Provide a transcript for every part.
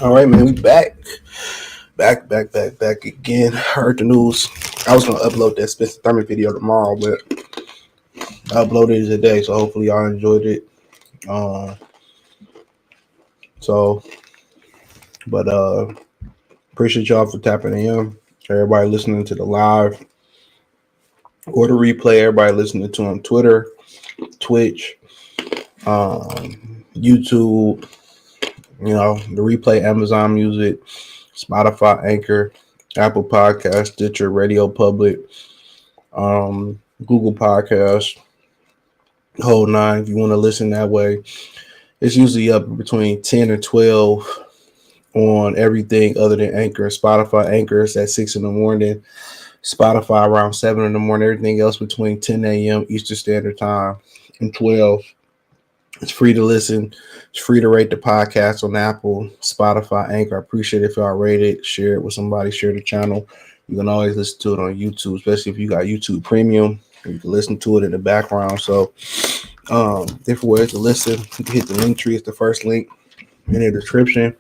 All right, man, we back again. Heard the news. I was gonna upload that Spencer Thurman video tomorrow, but I uploaded it today, so hopefully y'all enjoyed it. Uh, so, but appreciate y'all for tapping in. Everybody listening to the live or the replay. Everybody listening to on Twitter, Twitch, YouTube. You know, the replay, Amazon Music, Spotify, Anchor, Apple Podcast, Stitcher, Radio Public, Google Podcast, whole nine. If you want to listen that way, it's usually up between 10 or 12 on everything other than Anchor. Spotify, Anchor is at 6 in the morning. Spotify around 7 in the morning. Everything else between 10 a.m. Eastern Standard Time and 12. It's free to listen. It's free to rate the podcast on Apple, Spotify, Anchor. I appreciate it if y'all rate it, share it with somebody, share the channel. You can always listen to it on YouTube, especially if you got YouTube Premium. You can listen to it in the background. So, different ways to listen. You can hit the link tree. It's the first link in the description.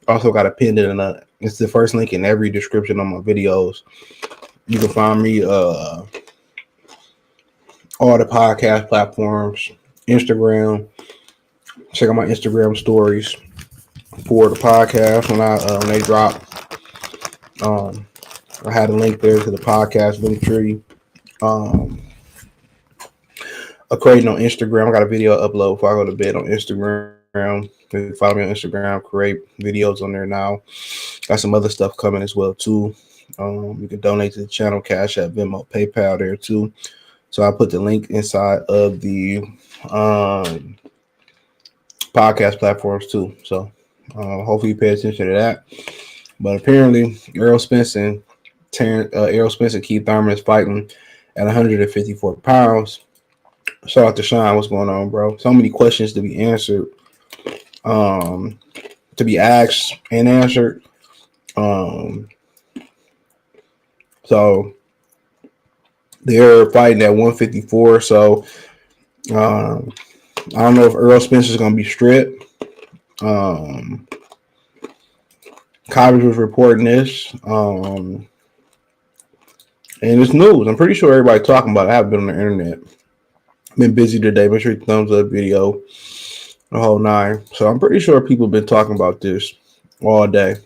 Also got a pinned in it's the first link in every description on my videos. You can find me all the podcast platforms. Instagram. Check out my Instagram stories for the podcast when they drop. I had a link there to the podcast link tree. I'm creating on Instagram. I got a video upload before I go to bed on Instagram. You can follow me on Instagram. Create videos on there now. Got some other stuff coming as well too. You can donate to the channel, Cash App, Venmo, PayPal there too. So I put the link inside of the podcast platforms too. So hopefully you pay attention to that. But apparently Errol Spence and Keith Thurman is fighting at 154 pounds. Shout out to Sean. What's going on, bro? So many questions to be answered, to be asked and answered. So they're fighting at 154. So I don't know if Errol Spence is going to be stripped. Cobbage was reporting this. And it's news. I'm pretty sure everybody talking about it. I haven't been on the internet. Been busy today. Make sure you thumbs up video. The whole nine. So I'm pretty sure people have been talking about this all day.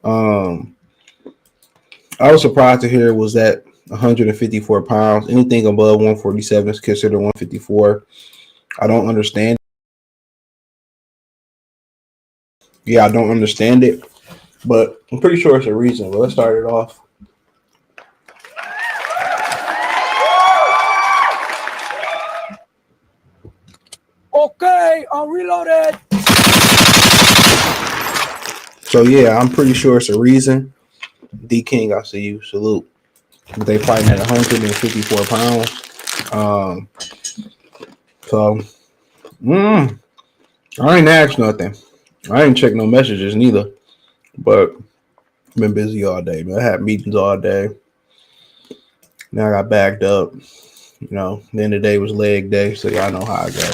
I was surprised to hear it was at 154 pounds. Anything above 147 is considered 154. I don't understand. Yeah, I don't understand it, but I'm pretty sure it's a reason. But let's start it off. Okay, I'm reloaded. So yeah, I'm pretty sure it's a reason. D King, I see you. Salute. But they fighting at 154 pounds. I ain't asked nothing. I ain't checked no messages neither. But I've been busy all day, man. I had meetings all day. Now I got backed up. You know, the end of the day was leg day, so y'all know how I go.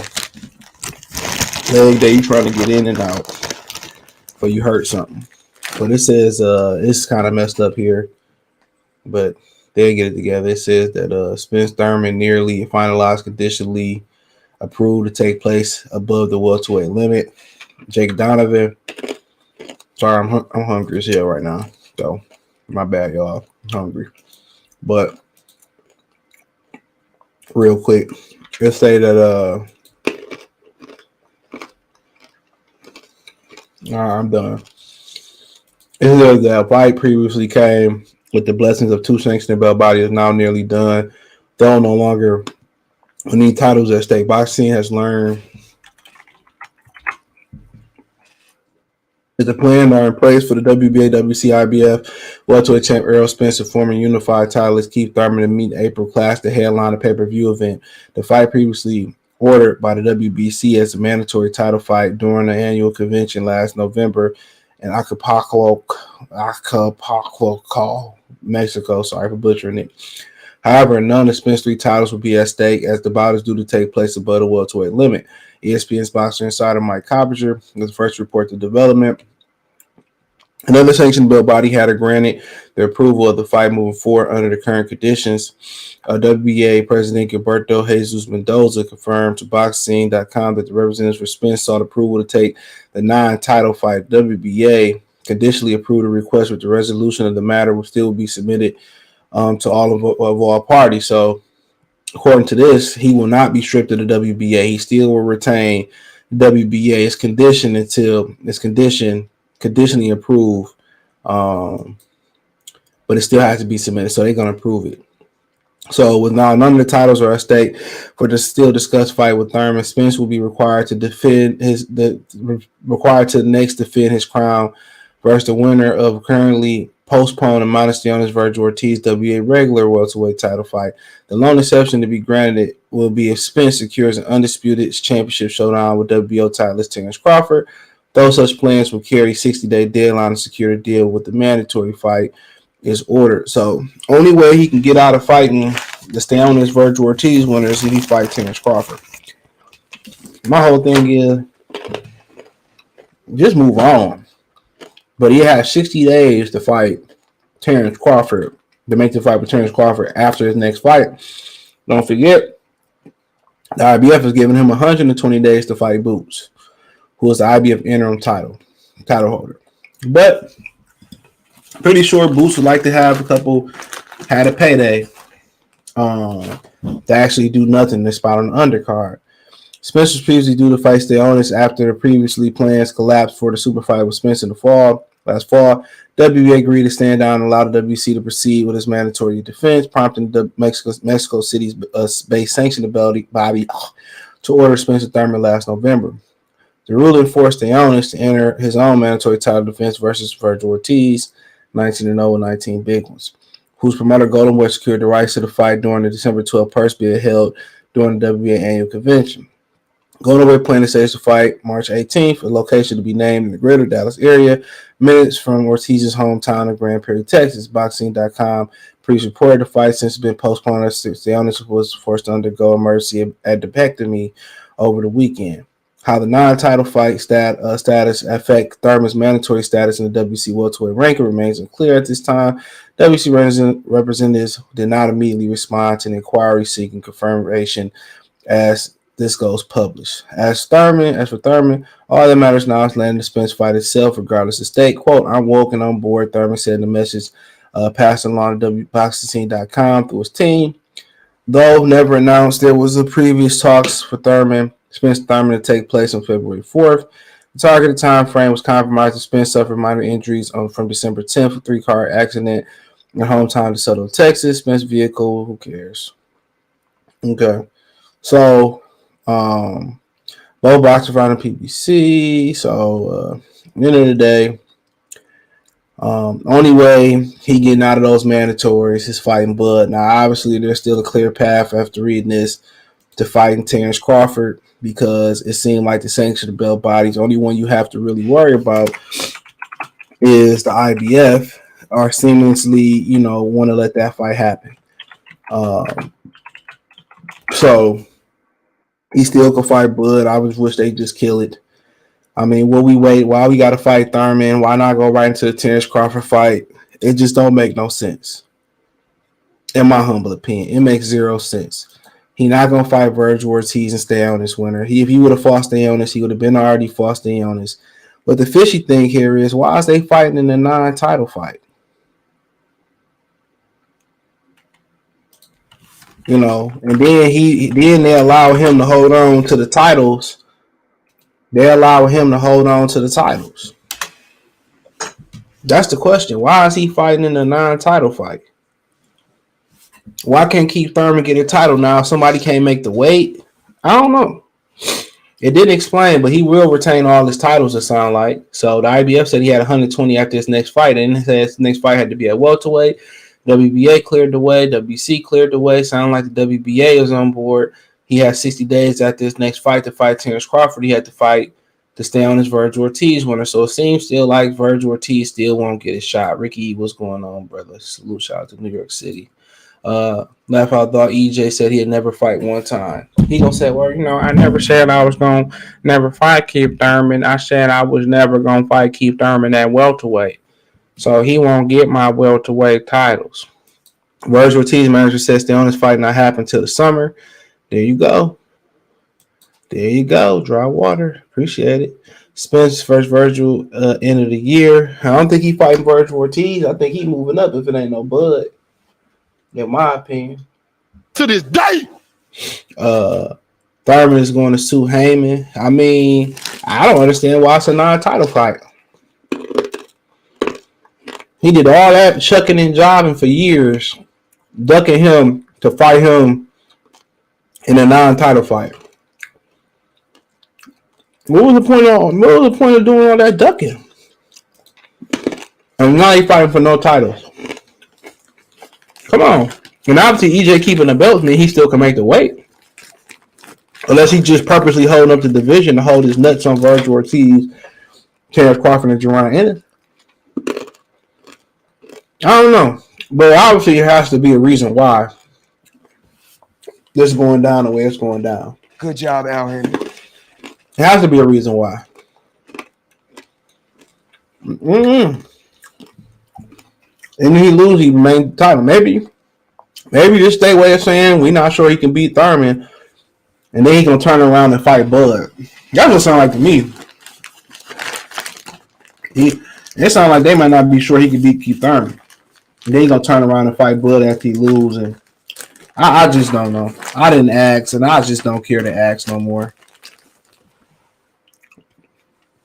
Leg day, you trying to get in and out, but you hurt something. So this says it's kind of messed up here, but they'll get it together. It says that Spence Thurman nearly finalized conditionally approved to take place above the welterweight limit. Jake Donovan. Sorry, I'm hungry as hell right now. So my bad, y'all. I'm hungry. But real quick, let's say that I'm done. It says that fight previously came with the blessings of two sanctioned belt bodies is now nearly done. Though no longer any titles at stake, boxing has learned that the plans are in place for the WBA, WC, IBF welterweight champ Errol Spence and former unified titleist Keith Thurman to meet April Clash, the headline of pay-per-view event. The fight previously ordered by the WBC as a mandatory title fight during the annual convention last November in Acapulco, Mexico. Sorry for butchering it. However, none of Spence's 3 titles will be at stake as the bout is due to take place above the welterweight limit. ESPN's boxing insider Mike Coppinger was the first to report the development. Another sanctioned belt body had granted the approval of the fight moving forward under the current conditions. WBA President Gilberto Jesus Mendoza confirmed to Boxing.com that the representatives for Spence sought approval to take the non-title fight. WBA conditionally approved a request with the resolution of the matter will still be submitted to all parties. So, according to this, he will not be stripped of the WBA. He still will retain WBA. It's conditioned until it's conditionally approved, um, but it still has to be submitted. So they're going to approve it. So with now none of the titles are at stake for the still discussed fight with Thurman, Spence will be required to defend his crown versus the winner of currently postponed and modestly on his Virgil Ortiz WA regular welterweight title fight. The lone exception to be granted will be if Spence secures an undisputed championship showdown with WBO titleist Terence Crawford. Though such plans will carry 60-day deadline to secure a deal with the mandatory fight is ordered. So only way he can get out of fighting to stay on his Virgil Ortiz winner is if he fights Terence Crawford. My whole thing is just move on. But he has 60 days to fight Terence Crawford, to make the fight with Terence Crawford after his next fight. Don't forget, the IBF is giving him 120 days to fight Boots, who is the IBF interim title holder. But pretty sure Boots would like to have had a payday to actually do nothing to spot on the undercard. Spence was previously due to fight Stellonis after the previously plans collapsed for the super fight with Spence in the last fall. WBA agreed to stand down and allow the WC to proceed with his mandatory defense, prompting the Mexico City's based sanctioned body to order Spencer Thurman last November. The ruling forced Stellonis to enter his own mandatory title defense versus Virgil Ortiz, 19-0 with 19 big ones, whose promoter Golden Boy secured the rights to the fight during the December 12th purse bid held during the WBA annual convention. Golden Boy planned to stage the fight March 18th, a location to be named in the greater Dallas area, minutes from Ortiz's hometown of Grand Prairie, Texas. Boxing.com previously reported the fight since been postponed as Stellonis was forced to undergo emergency adepectomy over the weekend. How the non-title fight status affect Thurman's mandatory status in the WC welterweight ranking remains unclear at this time. WC representatives did not immediately respond to an inquiry seeking confirmation as this goes published. As for Thurman, all that matters now is letting the Spence fight itself, regardless of state. Quote, I'm woke and on board, Thurman said in the message passed along to WBoxing.com through his team. Though never announced, there was a previous talks for Spence Thurman to take place on February 4th. The targeted time frame was compromised. Spence suffered minor injuries from December 10th, a three-car accident in hometown DeSoto, Texas. Spence vehicle, who cares? Okay. So, both boxers fighting PBC. So, at the end of the day, only way he getting out of those mandatories is fighting Bud. Now, obviously, there's still a clear path after reading this to fighting Terence Crawford because it seemed like the sanctioned belt bodies, the only one you have to really worry about is the IBF, are seamlessly, want to let that fight happen. So he still could fight Bud. I just wish they just kill it. I mean, will we wait? Why we got to fight Thurman? Why not go right into the Terence Crawford fight? It just don't make no sense. In my humble opinion, it makes zero sense. He not going to fight Virgil Ortiz and stay on this winner. If he would have fought Stellonis, he would have been already fought Stellonis. But the fishy thing here is, why is they fighting in a non-title fight? And then they allow him to hold on to the titles. They allow him to hold on to the titles. That's the question. Why is he fighting in a non-title fight? Why can't Keith Thurman get a title now? Somebody can't make the weight. I don't know. It didn't explain, but he will retain all his titles, it sounds like. So the IBF said he had 120 after his next fight, and it says his next fight had to be at welterweight. WBA cleared the way. WC cleared the way. Sounded like the WBA is on board. He has 60 days after his next fight to fight Terence Crawford. He had to fight to stay on his Virgil Ortiz winner. So it seems still like Virgil Ortiz still won't get his shot. Ricky, what's going on, brother? Salute, shout out to New York City. Laugh out thought EJ said he'd never fight one time. He gonna say, well, I never said I was gonna never fight Keith Thurman. I said I was never gonna fight Keith Thurman at welterweight. So he won't get my welterweight titles. Virgil Ortiz manager says the honest fight not happen till the summer. There you go. There you go. Dry water. Appreciate it. Spence first Virgil end of the year. I don't think he fighting Virgil Ortiz. I think he moving up if it ain't no Bud. In my opinion. To this day. Thurman is going to sue Heyman. I mean, I don't understand why it's a non-title fight. He did all that chucking and jiving for years, ducking him to fight him in a non-title fight. What was the point of doing all that ducking? And now he's fighting for no titles. Come on. And obviously EJ keeping the belts means he still can make the weight. Unless he just purposely holding up the division to hold his nuts on Virgil Ortiz, Terrence Crawford, and Jerron Ennis. I don't know. But obviously there has to be a reason why this is going down the way it's going down. Good job, Al Henry. There has to be a reason why. And he lose, he remain the title. Maybe this state way of saying we're not sure he can beat Thurman, and then he's gonna turn around and fight Bud. That's what it sounds like to me. It sounds like they might not be sure he can beat Keith Thurman. And then he's gonna turn around and fight Bud after he lose, and I just don't know. I didn't ask, and I just don't care to ask no more.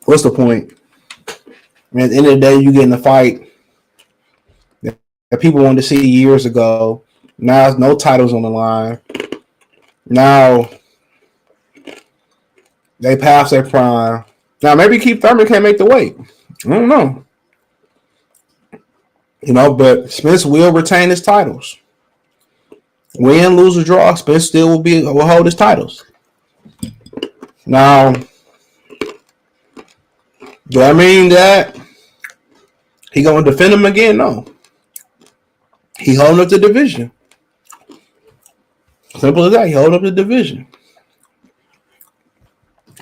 What's the point? And at the end of the day, you get in a fight that people wanted to see years ago. Now there's no titles on the line. Now they pass their prime. Now maybe Keith Thurman can't make the weight. I don't know. But Spence will retain his titles. Win, lose, or draw, Spence still will hold his titles. Now, do I mean that he gonna defend him again? No. He holding up the division. Simple as that. He holding up the division.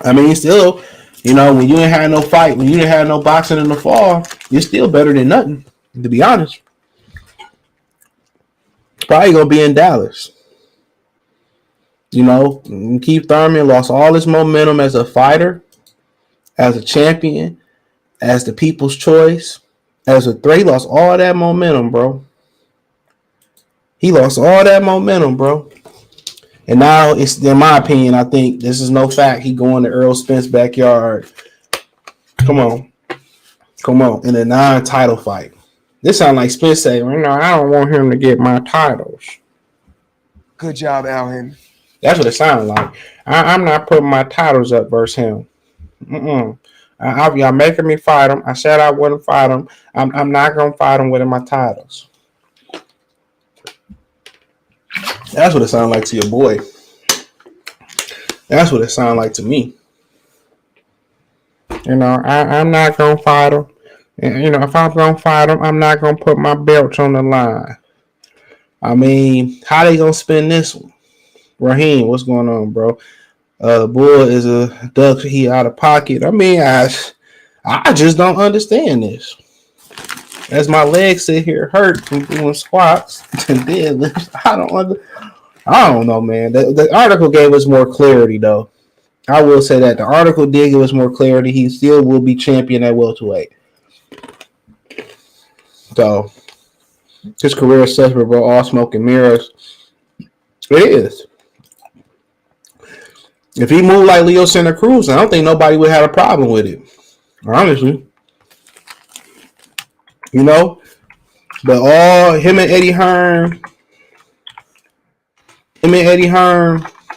I mean, still, when you ain't had no fight, when you didn't have no boxing in the fall, you're still better than nothing, to be honest. Probably gonna be in Dallas. Keith Thurman lost all his momentum as a fighter, as a champion, as the people's choice, as a threat. He lost all that momentum, bro. He lost all that momentum, bro. And now, it's in my opinion, I think this is no fact. He going to Errol Spence backyard. Come on. In a non-title fight. This sounds like Spence saying, I don't want him to get my titles. Good job, Al Henry. That's what it sounds like. I'm not putting my titles up versus him. Y'all making me fight him. I said I wouldn't fight him. I'm not going to fight him with my titles. That's what it sounds like to your boy. That's what it sounds like to me. I'm not going to fight him. And, if I'm going to fight him, I'm not going to put my belts on the line. I mean, how they going to spin this one? Raheem, what's going on, bro? The bull is a duck. He out of pocket. I mean, I just don't understand this. As my legs sit here hurt from doing squats and deadlifts, I don't know, man. The article gave us more clarity, though. I will say that the article did give us more clarity. He still will be champion at welterweight. So his career is such, bro, all smoke and mirrors. It is. If he moved like Leo Santa Cruz, I don't think nobody would have a problem with it. Honestly. But all him and Eddie Hearn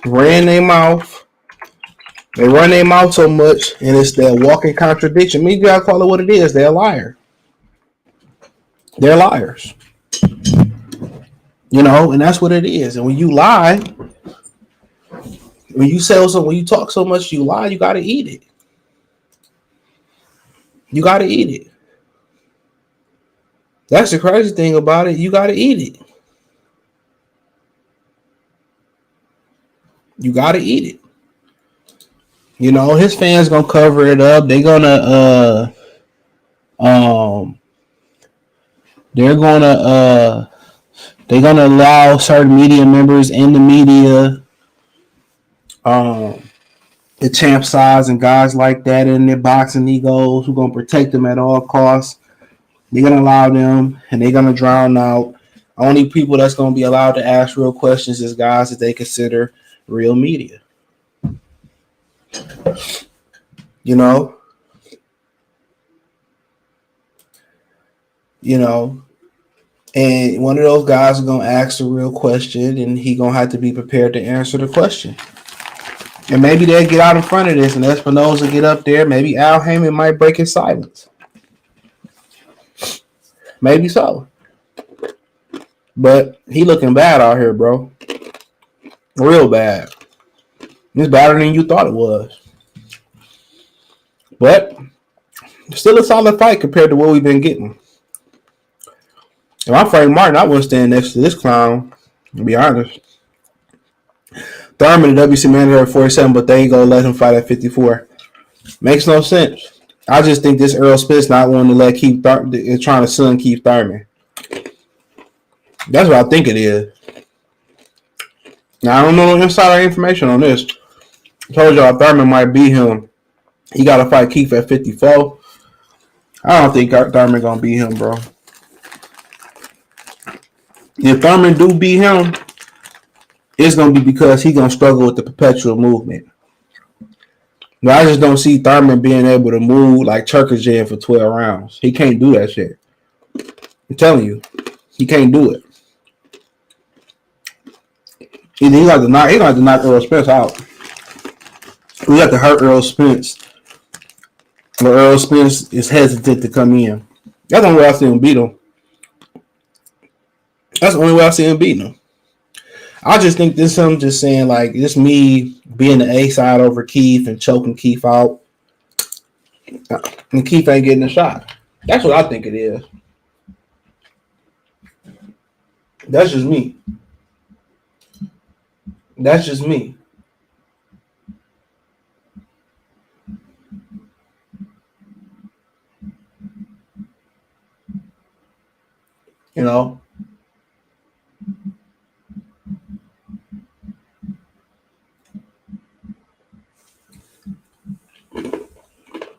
ran their mouth. They run their mouth so much, and it's that walking contradiction. I mean, you gotta call it what it is. They're a liar. They're liars. And that's what it is. And when you lie, when you talk so much, you lie, you gotta eat it. You gotta eat it. That's the crazy thing about it. You gotta eat it. You gotta eat it. His fans gonna cover it up. They gonna They're gonna allow certain media members in the media, um, the champ size and guys like that in their boxing egos who gonna protect them at all costs. They're gonna allow them, and they're gonna drown out. Only people that's gonna be allowed to ask real questions is guys that they consider real media. You know, you know, and one of those guys is gonna ask a real question, and he gonna have to be prepared to answer the question. And maybe they'll get out in front of this, and Espinosa get up there. Maybe Al Heyman might break his silence. Maybe so. But he looking bad out here, bro. Real bad. It's better than you thought it was. But still a solid fight compared to what we've been getting. If I'm Frank Martin, I wouldn't stand next to this clown, to be honest. Thurman, the WC manager at 47, but they ain't gonna let him fight at 54. Makes no sense. I just think this Errol Spence not wanting to let Keith is trying to son Keith Thurman. That's what I think it is. Now I don't know no insider information on this. I told y'all Thurman might beat him. He got to fight Keith at 54. I don't think Thurman gonna beat him, bro. If Thurman do beat him, it's gonna be because he gonna struggle with the perpetual movement. But I just don't see Thurman being able to move like Turkogyan for 12 rounds. He can't do that shit. I'm telling you, he can't do it. He got to knock Errol Spence out. We got to hurt Errol Spence. But Errol Spence is hesitant to come in. That's the only way I see him beat him. That's the only way I see him beating him. I just think this is him just saying, like, this me being the A side over Keith and choking Keith out. And Keith ain't getting a shot. That's what I think it is. That's just me. That's just me. You know?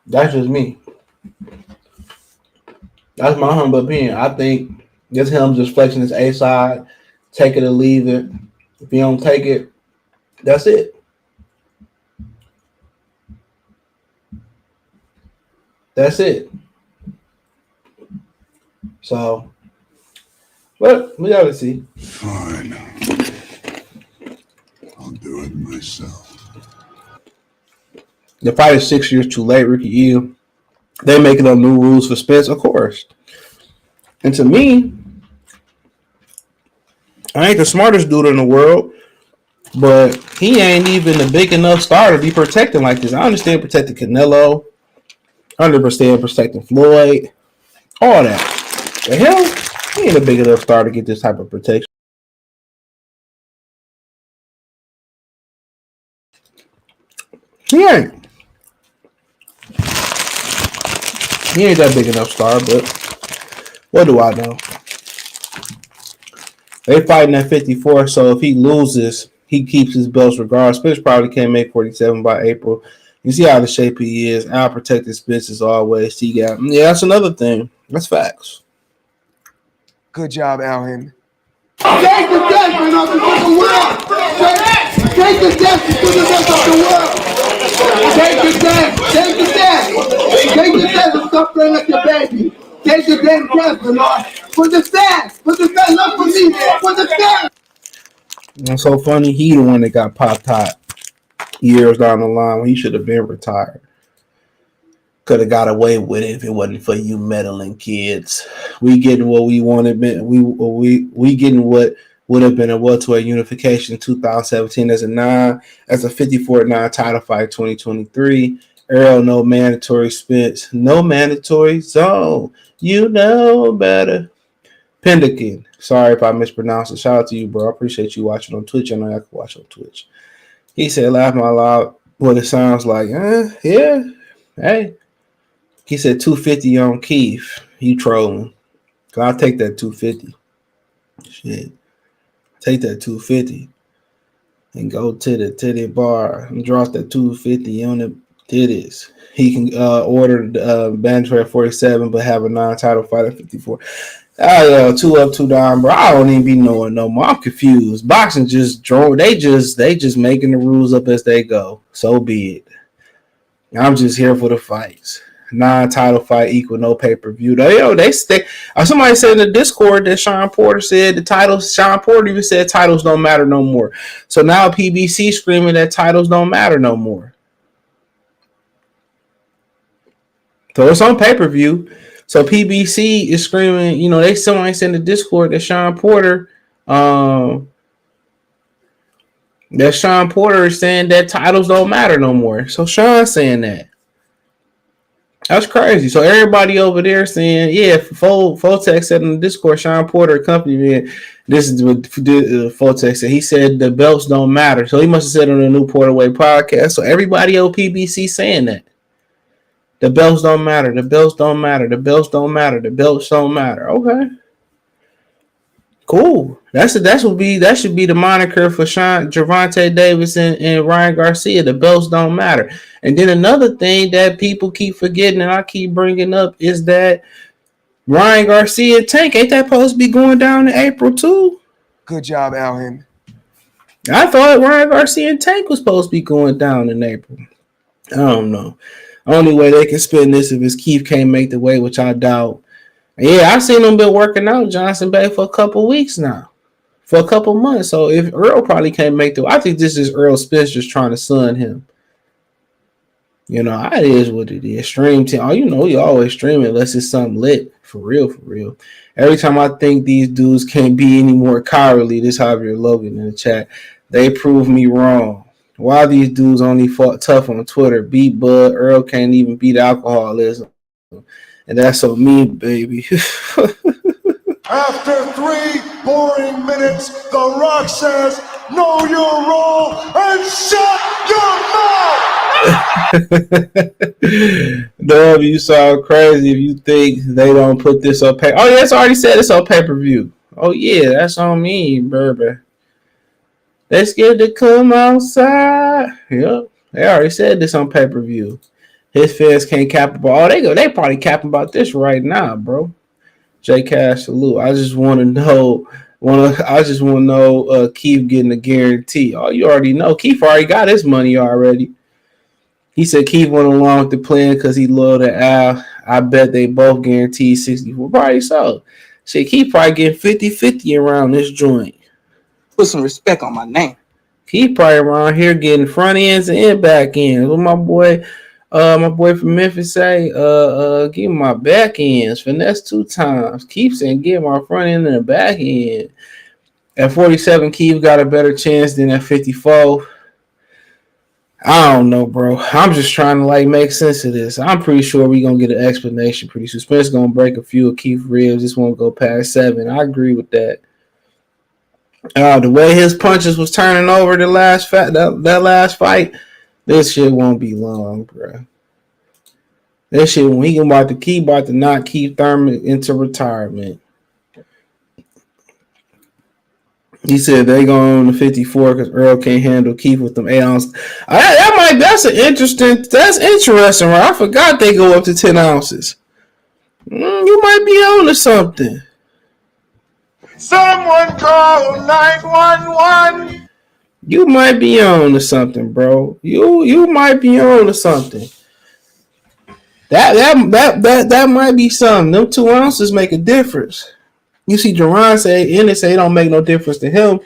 That's just me. That's my humble opinion. I think this him just flexing his A side, take it or leave it. If he don't take it, that's it. That's it. So, but we gotta see. Fine. I'll do it myself. The fight is 6 years too late, Ricky E. They making up new rules for Spence, of course. And to me, I ain't the smartest dude in the world, but he ain't even a big enough star to be protecting like this. I understand protecting Canelo. I understand protecting Floyd. All that. The hell? He ain't a big enough star to get this type of protection. He ain't. He ain't that big enough star, but what do I know? They fighting at 54, so if he loses, he keeps his belts regardless. Spence probably can't make 47 by April. You see how the shape he is. Al protected Spence as always. Yeah, that's another thing. That's facts. Good job, Al. Take the destiny of the world. Take the destiny to the rest of the world. Take the destiny. Take the destiny. Take the destiny. Stop playing like your baby. Take the damn destiny, Lord. For the stand. For the stand. Not for me. For the stand. It's so funny. He the one that got popped hot years down the line when he should have been retired. Could have got away with it if it wasn't for you meddling kids. We getting what we wanted. We getting what would have been a welterweight unification in 2017 as a 54-9 title fight 2023. Errol, no mandatory Spence, no mandatory zone. You know better. Pendikin. Sorry if I mispronounced it. Shout out to you, bro. I appreciate you watching on Twitch. I know I can watch on Twitch. He said, laugh out loud. What it sounds like. Yeah. Hey. He said 250 on Keith. He trolling. I'll take that 250. Shit. Take that 250 and go to the bar and drop that 250 on the titties. He can order Bantamweight at 47, but have a non-title fight at 54. Oh, 2 up, 2 down, bro. I don't even be knowing no more. I'm confused. Boxing just drove. They just making the rules up as they go. So be it. I'm just here for the fights. Non-title fight equal no pay-per-view. They stay. Somebody said in the Discord that Sean Porter said the titles. Sean Porter even said titles don't matter no more. So now PBC screaming that titles don't matter no more. So it's on pay-per-view. So PBC is screaming. You know, somebody said in the Discord that Sean Porter is saying that titles don't matter no more. So Sean's saying that. That's crazy. So everybody over there saying, yeah, Fotex said in the Discord, Sean Porter accompanied me. This is what Fotex said. He said the belts don't matter. So he must have said on the New Porterway podcast. So everybody on PBC saying that. The belts don't matter. The belts don't matter. The belts don't matter. The belts don't matter. Okay. Cool. That should be the moniker for Gervonta Davis and Ryan Garcia. The belts don't matter. And then another thing that people keep forgetting and I keep bringing up is that Ryan Garcia Tank, ain't that supposed to be going down in April too? Good job, Alvin. I thought Ryan Garcia and Tank was supposed to be going down in April. I don't know. Only way they can spin this if Keith can't make the weight, which I doubt. Yeah, I've seen him been working out Johnson Bay for a couple weeks now. For a couple months. So if Earl probably can't make the, I think this is Errol Spence just trying to sun him. You know, it is what it is. Stream team. Oh, you know, you always stream unless it's something lit. For real, for real. Every time I think these dudes can't be any more cowardly, this Javier Logan in the chat, they prove me wrong. Why these dudes only fought tough on Twitter? Beat Bud. Earl can't even beat alcoholism. And that's so mean, baby. After 3 boring minutes, The Rock says, know your role and shut your mouth! Dub, you sound crazy if you think they don't put this on pay. Oh, yeah, it's already said it's on pay-per-view. Oh, yeah, that's on me, baby. They scared to come outside. Yep, they already said this on pay-per-view. His fans can't cap about. Oh, they probably capping about this right now, bro. J Cash salute. I just want to know. Keith getting a guarantee. Oh, you already know. Keith already got his money already. He said Keith went along with the plan because he loved the Al. I bet they both guaranteed 64. Probably so. Shit, Keith probably getting 50-50 around this joint. Put some respect on my name. Keith probably around here getting front ends and back ends. What my boy from Memphis say, give my back ends. Finesse 2 times. Keith saying give my front end and the back end. At 47, Keith got a better chance than at 54. I don't know, bro. I'm just trying to make sense of this. I'm pretty sure we're gonna get an explanation pretty soon. Spence gonna break a few of Keith ribs. This won't go past 7. I agree with that. The way his punches was turning over that last fight, this shit won't be long, bro. This shit, when he about to knock Keith Thurman into retirement. He said they going to 54 because Earl can't handle Keith with them 8 ounces. That's interesting, right? I forgot they go up to 10 ounces. You might be on to something. Someone call 911! You might be on to something, bro. You might be on to something. That might be something. Them 2 ounces make a difference. You see, Jerron say it don't make no difference to him,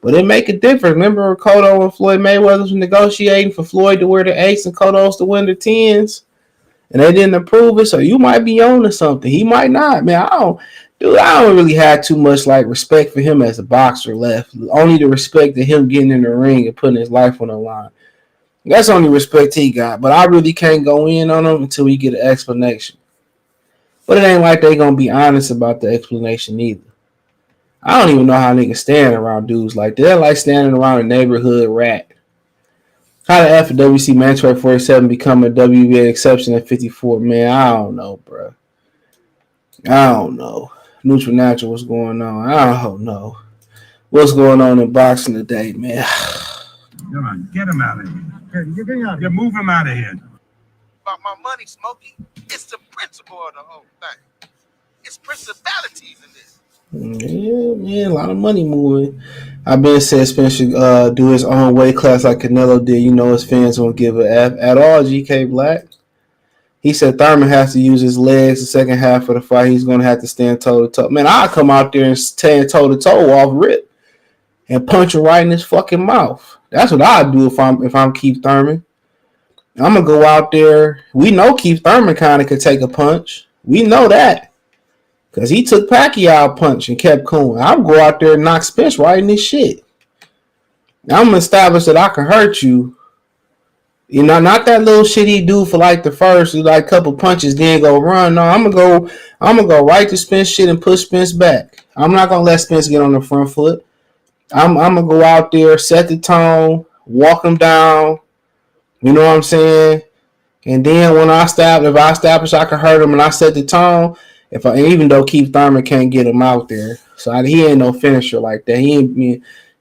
but it make a difference. Remember Cotto and Floyd Mayweather was negotiating for Floyd to wear the 8s and Cotto's to win the 10s, and they didn't approve it. So you might be on to something. He might not, man. I don't really have too much respect for him as a boxer left. Only the respect of him getting in the ring and putting his life on the line. That's the only respect he got. But I really can't go in on him until we get an explanation. But it ain't like they gonna be honest about the explanation either. I don't even know how niggas stand around dudes like that. They're like standing around a neighborhood rat. How the F for WC Manchester 47 become a WBA exception at 54? Man, I don't know, bro. I don't know. Neutral Natural, what's going on? I don't know. What's going on in boxing today, man? Come on, get him out of here. You move him out of here. About my money, Smokey. It's the principle of the whole thing. It's principalities in this. Yeah, man, a lot of money moving. I've been said Spence should do his own weight class like Canelo did. You know his fans won't give a F at all, GK Black. He said Thurman has to use his legs the second half of the fight. He's going to have to stand toe-to-toe. Man, I'll come out there and stand toe-to-toe off rip and punch him right in his fucking mouth. That's what I'd do if I'm Keith Thurman. I'm going to go out there. We know Keith Thurman kind of could take a punch. We know that. Because he took Pacquiao a punch and kept cool. I'm going to go out there and knock Spence right in his shit. I'm going to establish that I can hurt you. You know, not that little shit he do for like the first like couple punches, then go run. No, I'm gonna go right to Spence shit and push Spence back. I'm not gonna let Spence get on the front foot. I'm gonna go out there, set the tone, walk him down. You know what I'm saying? And then when if I establish I can hurt him and I set the tone, even though Keith Thurman can't get him out there, so he ain't no finisher like that. He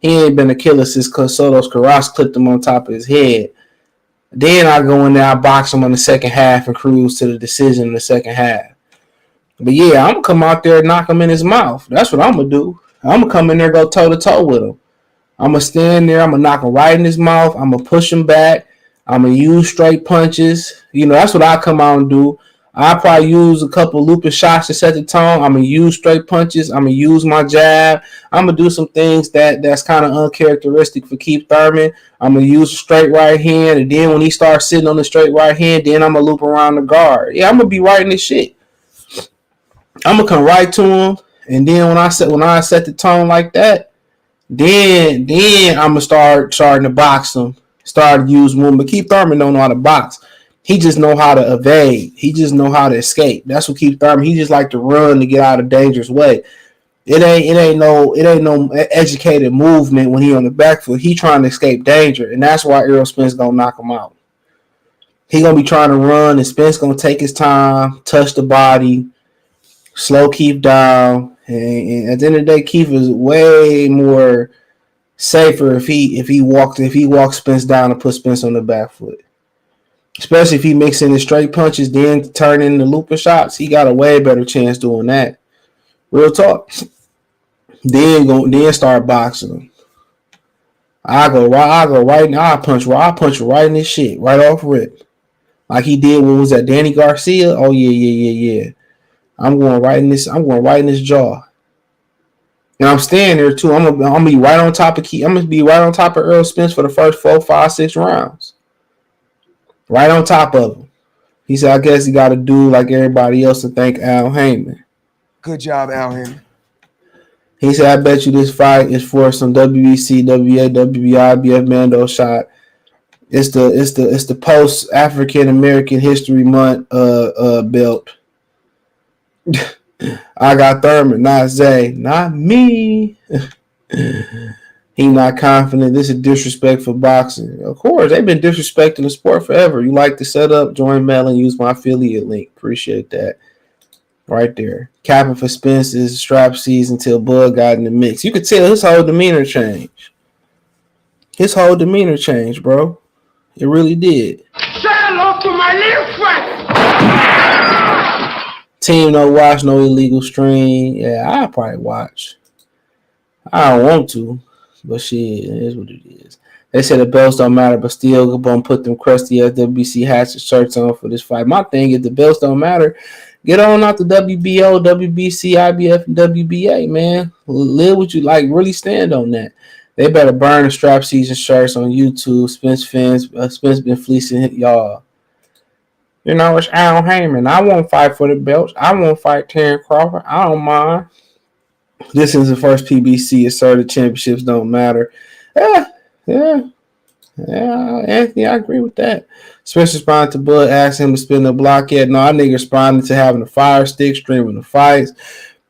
ain't been a killer since Soto's Carras clipped him on top of his head. Then I go in there, I box him in the second half and cruise to the decision in the second half. But yeah, I'm going to come out there and knock him in his mouth. That's what I'm going to do. I'm going to come in there and go toe-to-toe with him. I'm going to stand there. I'm going to knock him right in his mouth. I'm going to push him back. I'm going to use straight punches. You know, that's what I come out and do. I'll probably use a couple looping shots to set the tone. I'm going to use straight punches. I'm going to use my jab. I'm going to do some things that's kind of uncharacteristic for Keith Thurman. I'm going to use a straight right hand. And then when he starts sitting on the straight right hand, then I'm going to loop around the guard. Yeah, I'm going to be right in this shit. I'm going to come right to him. And then when I set the tone like that, then I'm going to starting to box him. Start to use movement. But Keith Thurman don't know how to box. He just know how to evade. He just know how to escape. That's what Keith Thurman. He just like to run to get out of dangerous way. It ain't no educated movement when he on the back foot. He trying to escape danger, and that's why Errol Spence gonna knock him out. He gonna be trying to run, and Spence gonna take his time, touch the body, slow Keith down, and at the end of the day, Keith is way more safer if he walks Spence down and put Spence on the back foot. Especially if he mixing the straight punches, then turning the looping shots, he got a way better chance doing that. Real talk. Then start boxing him. I punch right in his shit, right off rip, like he did when was that Danny Garcia? Oh yeah. I'm going right in this jaw, and I'm staying there too. I'm gonna be right on top of Keith. I'm gonna be right on top of Errol Spence for the first 4, 5, 6 rounds. Right on top of him. He said, I guess he got to do like everybody else to thank Al Heyman. Good job, Al Heyman. He said, I bet you this fight is for some WBC, WBA, WBI, IBF Mando shot. It's the post African American History Month belt. I got Thurman, not Zay, not me. He not confident. This is disrespect for boxing. Of course, they've been disrespecting the sport forever. You like the setup? Join Melon. Use my affiliate link. Appreciate that. Right there. Capping for Spence is strap season until Bud got in the mix. You could tell his whole demeanor changed. His whole demeanor changed, bro. It really did. Say hello to my little friend. Team no watch, no illegal stream. Yeah, I'll probably watch. I don't want to. But shit, it is what it is. They said the belts don't matter, but still gonna put them crusty WBC hats and shirts on for this fight. My thing is the belts don't matter. Get on out the WBO, WBC, IBF, and WBA, man. Live what you like. Really stand on that. They better burn the strap season shirts on YouTube. Spence been fleecing y'all. You know, it's Al Heyman. I won't fight for the belts. I won't fight Terrence Crawford. I don't mind. This is the first PBC asserted championships don't matter. Yeah, Anthony, I agree with that. Spence responded to Bud, asked him to spin the block yet. No, that nigga responded to having a fire stick, streaming the fights.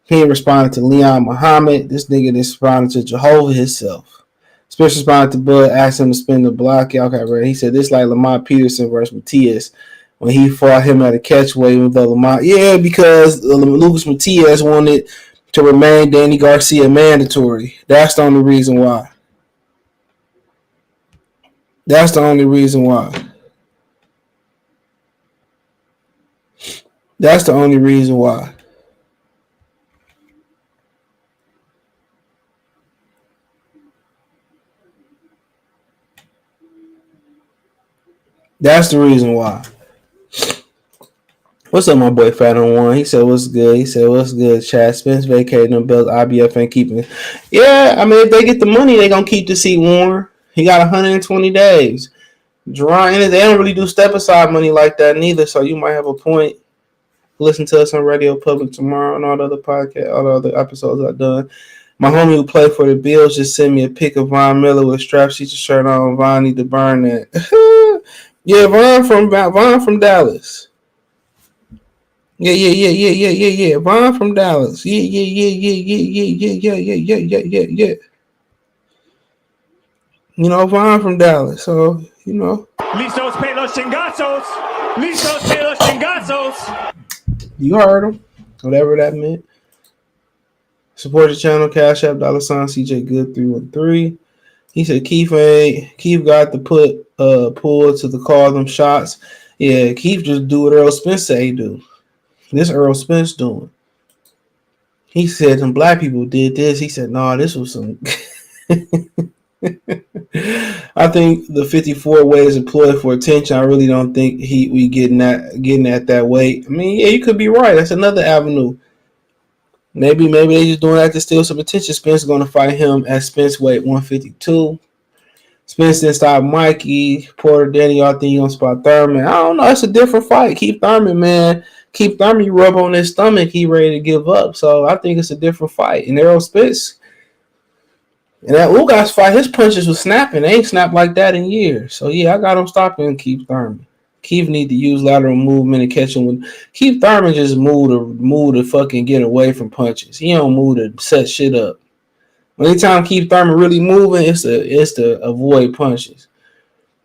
He responded to Leon Muhammad. This nigga responded to Jehovah himself. Spence responded to Bud, asked him to spin the block. Y'all got ready. He said this like Lamont Peterson versus Matias when he fought him at a catchweight with Lamont. Yeah, because Lucas Matias wanted to remain Danny Garcia mandatory. That's the only reason why. That's the only reason why. That's the only reason why. That's the reason why. What's up, my boy Fat on One? He said, "What's good?" He said, "What's good?" Chad Spence vacating them belts. IBF ain't keeping it. Yeah, I mean, if they get the money, they gonna keep the seat warm. He got 120 days. Drawing it, they don't really do step aside money like that neither. So you might have a point. Listen to us on Radio Public tomorrow and all the other podcasts, all the other episodes I've done. My homie who played for the Bills just sent me a pic of Von Miller with strap sheets shirt on. Von need to burn that. Yeah, Von from Dallas. Yeah. Von from Dallas. Yeah. You know, Von from Dallas. So, you know. Listos pe los chingazos. Listos pe los chingazos. You heard him. Whatever that meant. Support the channel. Cash App, $ CJ Good 313. He said Keith got to pull to the call them shots. Yeah, Keith just do what Errol Spence say he do. This Errol Spence doing. He said some black people did this. He said, no, this was some. I think the 54 way is employed for attention. I really don't think we getting at that weight. I mean, yeah, you could be right. That's another avenue. Maybe they just doing that to steal some attention. Spence is going to fight him at Spence weight 152. Spence didn't stop Mikey. Porter, Danny, y'all think you gonna spot Thurman? I don't know. It's a different fight. Keep Thurman, man. Keep Thurman, you rub on his stomach, he ready to give up. So I think it's a different fight. And Errol Spence, and that Ugas fight, his punches was snapping. They ain't snapped like that in years. So yeah, I got him stopping Keith Thurman. Keith need to use lateral movement and catch him with. Keith Thurman just move to fucking get away from punches. He don't move to set shit up. Anytime Keith Thurman really moving, it's to avoid punches.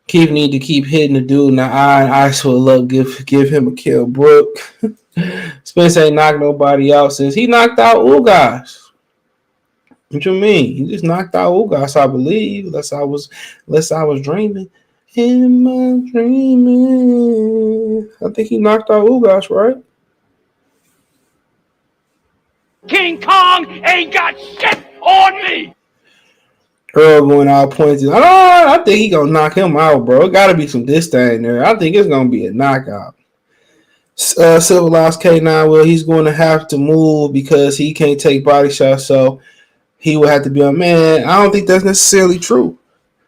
Keith need to keep hitting the dude in the eye and ice with love. Give him a kill. Brooke. Spence ain't knocked nobody out since he knocked out Ugas. What you mean? He just knocked out Ugas, I believe. Unless I was dreaming. Am I dreaming? I think he knocked out Ugas, right? King Kong ain't got shit on me. Earl going out pointing. Oh, I think he gonna knock him out, bro. It gotta be some disdain there. I think it's gonna be a knockout. Civilized K9, well, he's going to have to move because he can't take body shots, so he will have to be a man. I don't think that's necessarily true.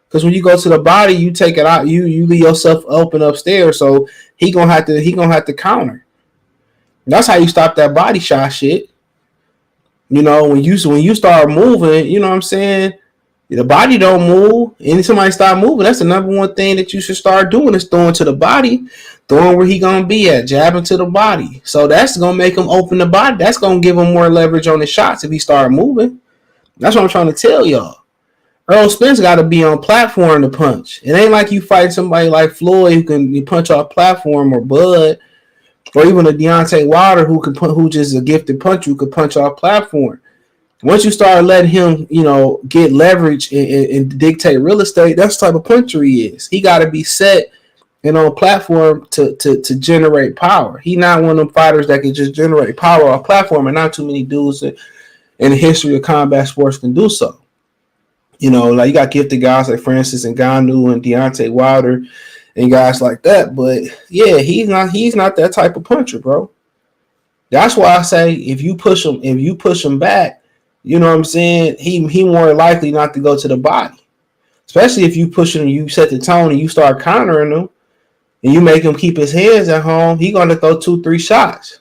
Because when you go to the body, you take it out, you leave yourself open upstairs, so he gonna have to counter. That's how you stop that body shot shit. You know, when you start moving, you know what I'm saying? The body don't move, and somebody start moving. That's the number one thing that you should start doing is throwing to the body, throwing where he gonna be at, jabbing to the body. So that's gonna make him open the body. That's gonna give him more leverage on the shots if he start moving. That's what I'm trying to tell y'all. Errol Spence got to be on platform to punch. It ain't like you fight somebody like Floyd who can punch off platform, or Bud, or even a Deontay Wilder who just a gifted puncher who could punch off platform. Once you start letting him, you know, get leverage and dictate real estate, that's the type of puncher he is. He got to be set and on platform to generate power. He not one of them fighters that can just generate power off platform, and not too many dudes in the history of combat sports can do so. You know, like you got gifted guys like Francis Ngannou and Deontay Wilder and guys like that. But yeah, he's not that type of puncher, bro. That's why I say if you push him back, you know what I'm saying, he more likely not to go to the body. Especially if you push him, you set the tone and you start countering him and you make him keep his hands at home, he gonna throw 2-3 shots.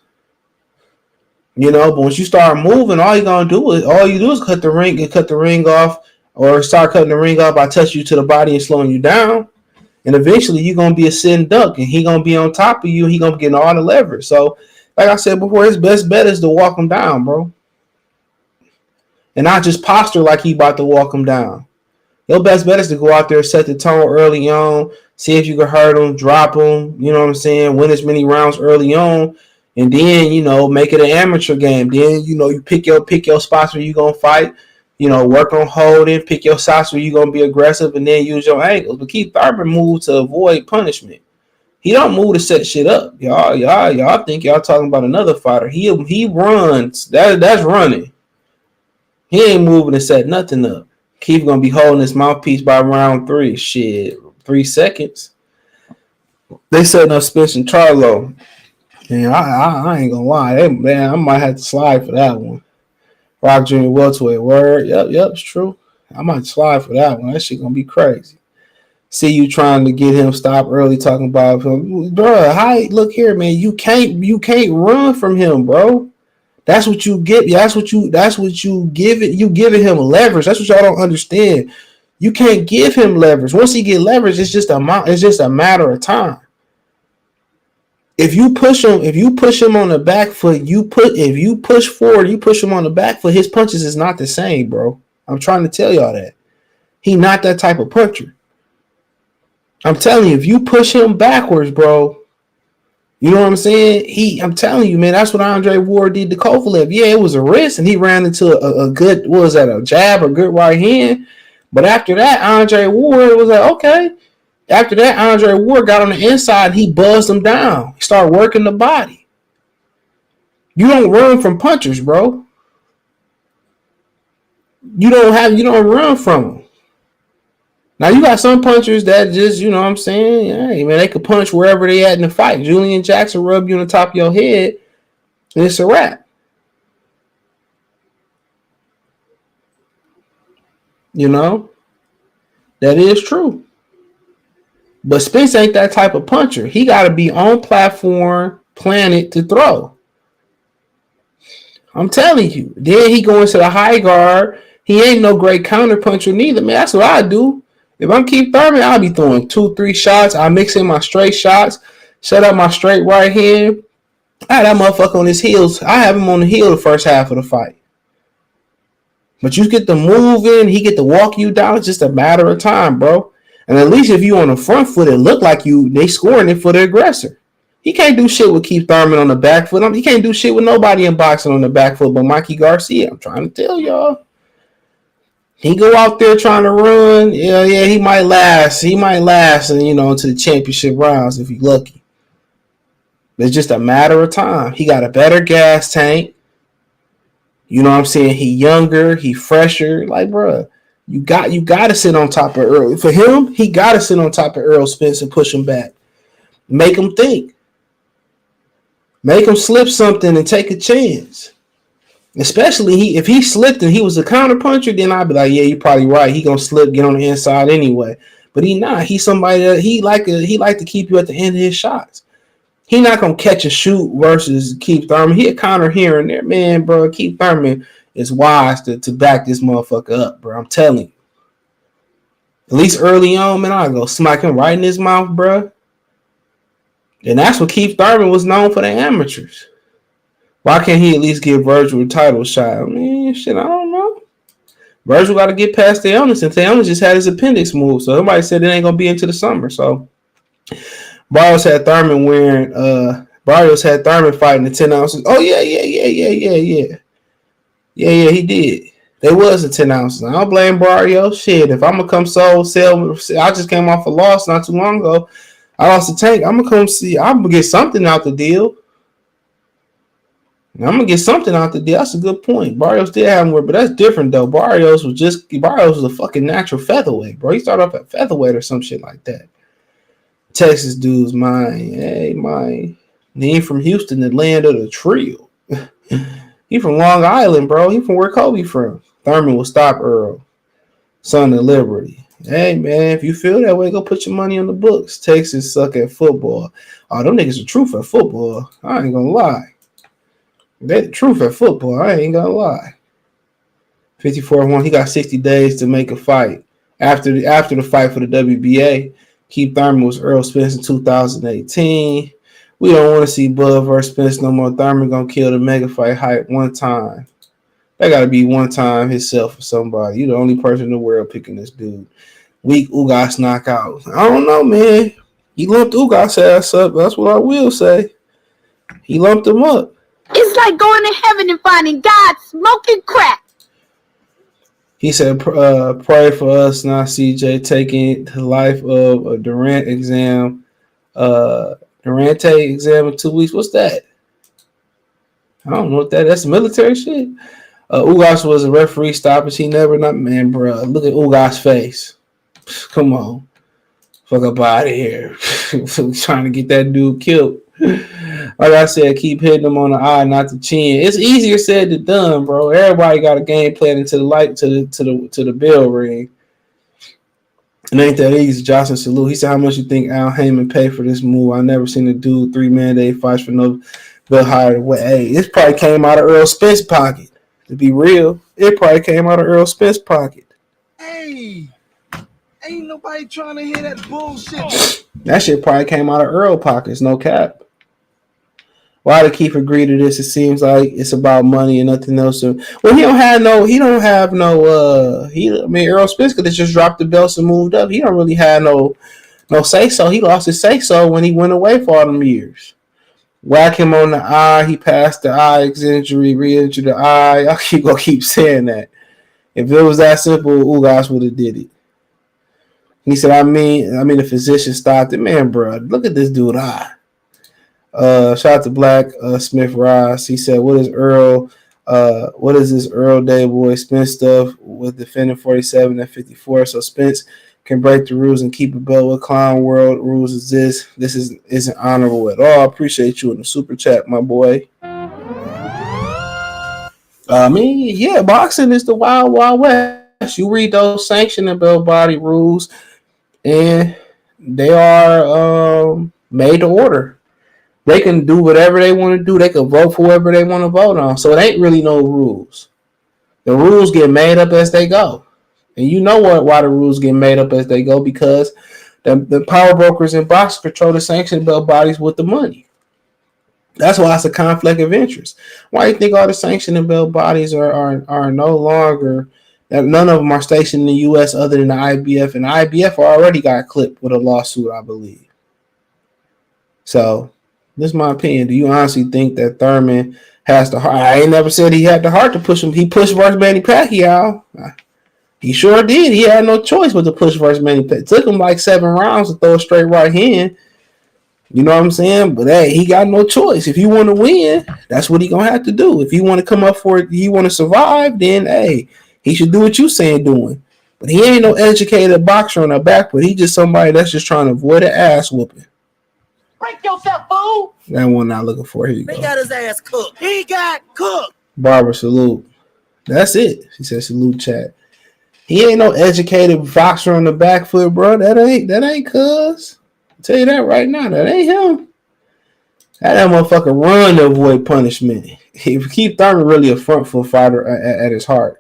You know, but once you start moving, all you do is cut the ring off, or start cutting the ring off by touching you to the body and slowing you down. And eventually you're gonna be a sitting duck and he gonna be on top of you, he gonna get all the leverage. So like I said before, his best bet is to walk him down, bro. And not just posture like he about to walk him down. Your best bet is to go out there, set the tone early on, see if you can hurt him, drop him, you know what I'm saying, win as many rounds early on, and then make it an amateur game. Then you pick your spots where you gonna fight. Work on holding, pick your shots where you gonna be aggressive, and then use your angles. But Keith Thurman moved to avoid punishment. He don't move to set shit up. Y'all think y'all talking about another fighter. He runs. That's running. He ain't moving to set nothing up. Keith gonna be holding his mouthpiece by round 3. Shit, 3 seconds. They setting up Spence and Charlo. And I ain't gonna lie, I might have to slide for that one. Rock Jr. welterweight. Word. Yep, it's true. I might slide for that one. That shit gonna be crazy. See you trying to get him stopped early, talking about him, bro. Hi, look here, man. You can't run from him, bro. That's what you get. That's what you give it. You giving him leverage. That's what y'all don't understand. You can't give him leverage. Once he get leverage, it's just a matter of time. If you push him on the back foot, if you push forward, you push him on the back foot, his punches is not the same, bro. I'm trying to tell y'all that. He not that type of puncher. I'm telling you, if you push him backwards, bro, you know what I'm saying? I'm telling you, man, that's what Andre Ward did to Kovalev. Yeah, it was a wrist, and he ran into a good, what was that, a jab, a good right hand. But after that, Andre Ward was like, okay. After that, Andre Ward got on the inside. He buzzed him down. He started working the body. You don't run from punchers, bro. You don't run from them. Now, you got some punchers that just, you know what I'm saying? Hey, man, they could punch wherever they at in the fight. Julian Jackson rub you on the top of your head, and it's a wrap. That is true. But Spence ain't that type of puncher. He got to be on platform, planted to throw. I'm telling you. Then he go into the high guard. He ain't no great counter puncher neither, man. That's what I do. If I'm Keith Thurman, I'll be throwing 2-3 shots. I mix in my straight shots, set up my straight right hand. I had that motherfucker on his heels. I have him on the heel the first half of the fight. But you get the move in, he get to walk you down. It's just a matter of time, bro. And at least if you on the front foot, it look like they scoring it for the aggressor. He can't do shit with Keith Thurman on the back foot. He can't do shit with nobody in boxing on the back foot but Mikey Garcia. I'm trying to tell y'all. He go out there trying to run. Yeah, he might last. He might last and into the championship rounds if he's lucky. It's just a matter of time. He got a better gas tank. You know what I'm saying? He younger, he fresher. Like, bro, you got to sit on top of Errol. For him, he got to sit on top of Errol Spence and push him back. Make him think. Make him slip something and take a chance. Especially if he slipped and he was a counter puncher, then I'd be like, yeah, you're probably right. He gonna slip, get on the inside anyway. But he not. He's somebody that he like to keep you at the end of his shots. He not gonna catch and shoot versus Keith Thurman. He a counter here and there, man, bro. Keith Thurman is wise to back this motherfucker up, bro. I'm telling you. At least early on, man, I go smack him right in his mouth, bro. And that's what Keith Thurman was known for the amateurs. Why can't he at least give Virgil a title shot? I mean, shit, I don't know. Virgil got to get past the illness, and Theonis just had his appendix moved, so everybody said it ain't gonna be into the summer. So Barrios had Thurman fighting the 10 ounces. Oh yeah, he did. They was the 10 ounces. I don't blame Barrios. Shit, if I'm gonna come sell, I just came off a loss not too long ago. I lost the tank. I'm gonna come see. I'm gonna get something out the deal. I'm gonna get something out the deal. That's a good point. Barrios did have more, but that's different though. Barrios was a fucking natural featherweight, bro. He started off at featherweight or some shit like that. Texas dudes, mine. Hey, mine. He ain't from Houston, the land of the trio. He from Long Island, bro. He from where Kobe from. Thurman will stop Earl. Son of Liberty. Hey, man, if you feel that way, go put your money on the books. Texas suck at football. Oh, them niggas are truth at football. I ain't gonna lie. They the truth at football. I ain't gonna lie. 54-1. He got 60 days to make a fight. After the fight for the WBA, Keith Thurman was Errol Spence in 2018. We don't want to see Bud versus Spence no more. Thurman gonna kill the mega fight hype one time. That gotta be one time himself for somebody. You the only person in the world picking this dude. Weak Ugas knockout. I don't know, man. He lumped Ugas ass up. That's what I will say. He lumped him up. It's like going to heaven and finding God smoking crack. He said, pray for us now, CJ, taking the life of a Durant exam. Durante exam in 2 weeks. What's that? I don't know what that is. That's military shit. Ugas was a referee stoppage. He never, not man, bro. Look at Ugas' face. Come on. Fuck up out of here. Trying to get that dude killed. Like I said, keep hitting him on the eye, not the chin. It's easier said than done, bro. Everybody got a game plan into the light to the bell ring. It ain't that easy. Johnson salute. He said, "How much you think Al Heyman paid for this move? I never seen a dude 3-man day fights for no bill higher. Hey, it probably came out of Errol Spence pocket. To be real, it probably came out of Errol Spence pocket. Hey, ain't nobody trying to hear that bullshit. That shit probably came out of Earl pockets. No cap. Why do Keith agree to this? It seems like it's about money and nothing else. Well, Errol Spence could have just dropped the belts and moved up. He don't really have no say so. He lost his say so when he went away for all them years. Whack him on the eye. He passed the eye injury, re-injured the eye. I keep saying that. If it was that simple, Ugas would have did it. He said, I mean, the physician stopped it. Man, bro, look at this dude eye. Shout out to Black Smith Ross. He said, what is this Earl Day boy Spence stuff with defending 47 and 54? So Spence can break the rules and keep a belt with clown world rules exist. This isn't honorable at all. I appreciate you in the super chat, my boy. Boxing is the wild, wild west. You read those sanctioning belt body rules, and they are made to order. They can do whatever they want to do. They can vote for whoever they want to vote on. So it ain't really no rules. The rules get made up as they go. And you know why the rules get made up as they go, because the power brokers in boxing control the sanctioning belt bodies with the money. That's why it's a conflict of interest. Why do you think all the sanctioning belt bodies are no longer, none of them are stationed in the U.S. other than the IBF, and the IBF already got clipped with a lawsuit, I believe. So, this is my opinion. Do you honestly think that Thurman has the heart? I ain't never said he had the heart to push him. He pushed versus Manny Pacquiao. He sure did. He had no choice but to push versus Manny Pacquiao. It took him like 7 rounds to throw a straight right hand. You know what I'm saying? But hey, he got no choice. If he want to win, that's what he gonna have to do. If he want to come up for it, he want to survive, then hey, he should do what you saying doing. But he ain't no educated boxer on the back, but he just somebody that's just trying to avoid an ass whooping. Break yourself, fool. That one not looking for. Here you go. He got his ass cooked. He got cooked. Barbara, salute. That's it. She said salute chat. He ain't no educated boxer on the back foot, bro. That ain't cuz. I'll tell you that right now. That ain't him. That motherfucker run to avoid punishment. Keith Thurman really a front foot fighter at his heart.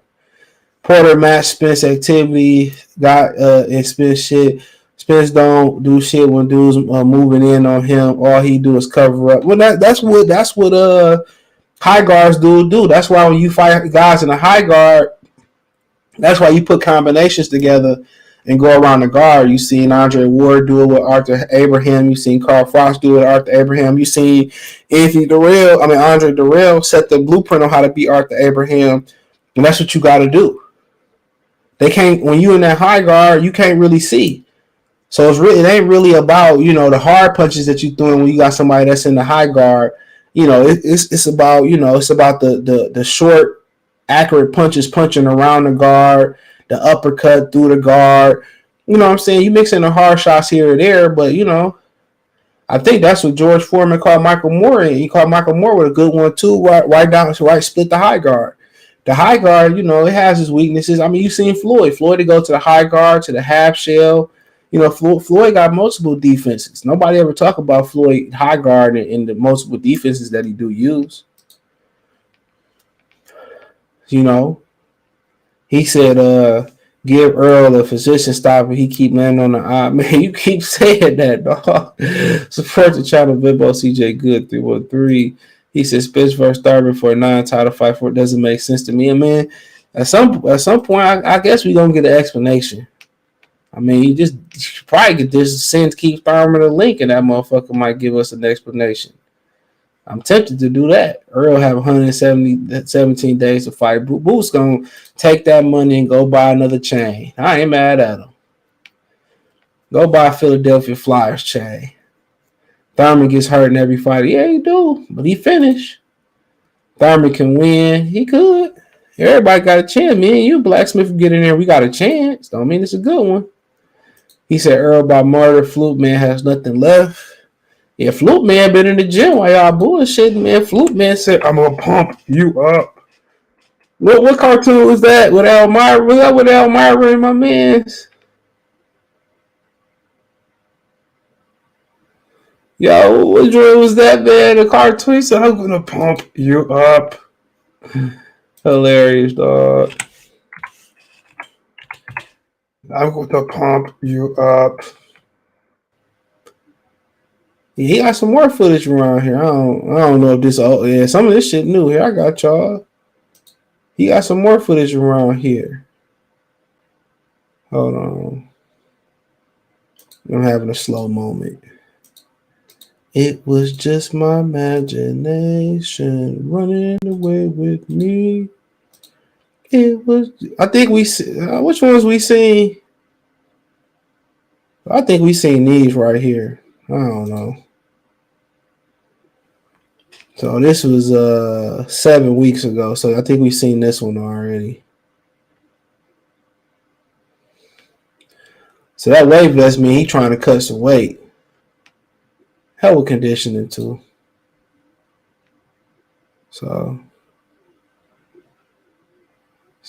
Porter match Spence activity got in Spence shit. Spence don't do shit when dudes moving in on him. All he do is cover up. Well, that's what high guards do. That's why when you fight guys in a high guard, that's why you put combinations together and go around the guard. You seen Andre Ward do it with Arthur Abraham. You seen Carl Frost do it with Arthur Abraham. You seen Andre Durrell set the blueprint on how to beat Arthur Abraham, and that's what you got to do. They can't, when you in that high guard, you can't really see. So it ain't really about, the hard punches that you throwing when you got somebody that's in the high guard. It's about, it's about the short, accurate punches punching around the guard, the uppercut through the guard. You know what I'm saying? You mix in the hard shots here or there, but I think that's what George Foreman called Michael Moore, and he called Michael Moore with a good one too. Right, split the high guard. The high guard, it has its weaknesses. I mean, you seen Floyd to go to the high guard, to the half shell. Floyd got multiple defenses. Nobody ever talk about Floyd high guard and the multiple defenses that he do use. He said, give Earl a physician stop and he keep landing on the eye. Man, you keep saying that, dog. Support the channel, Venmo CJ Good 313. He said Spence versus Thurman for a non-title fight for it doesn't make sense to me. And man, at some point, I guess we're gonna get an explanation. I mean, you probably get this, send Keith Thurman a link, and that motherfucker might give us an explanation. I'm tempted to do that. Earl have 117 days to fight. Boo's gonna take that money and go buy another chain. I ain't mad at him. Go buy a Philadelphia Flyers chain. Thurman gets hurt in every fight. Yeah, he do, but he finished. Thurman can win. He could. Everybody got a chance. Me and you, Blacksmith, get in there. We got a chance. Don't mean it's a good one. He said Earl by murder. Flute Man has nothing left. Yeah, Flute Man been in the gym while y'all bullshitting, man. Flute Man said, I'm gonna pump you up. What cartoon was that? With Elmira? Was that with Elmira and my mans? Yo, what drill was that, man? The cartoon said, I'm gonna pump you up. Hilarious, dog. I'm gonna pump you up. Yeah, he got some more footage around here. I don't know if this some of this shit new here. I got y'all. He got some more footage around here. Hold on. I'm having a slow moment. It was just my imagination running away with me. It was. I think we. Which ones we seen? I think we seen these right here. I don't know. So this was 7 weeks ago. So I think we seen this one already. So that weight vest mean he trying to cut some weight. Hell with conditioning too. So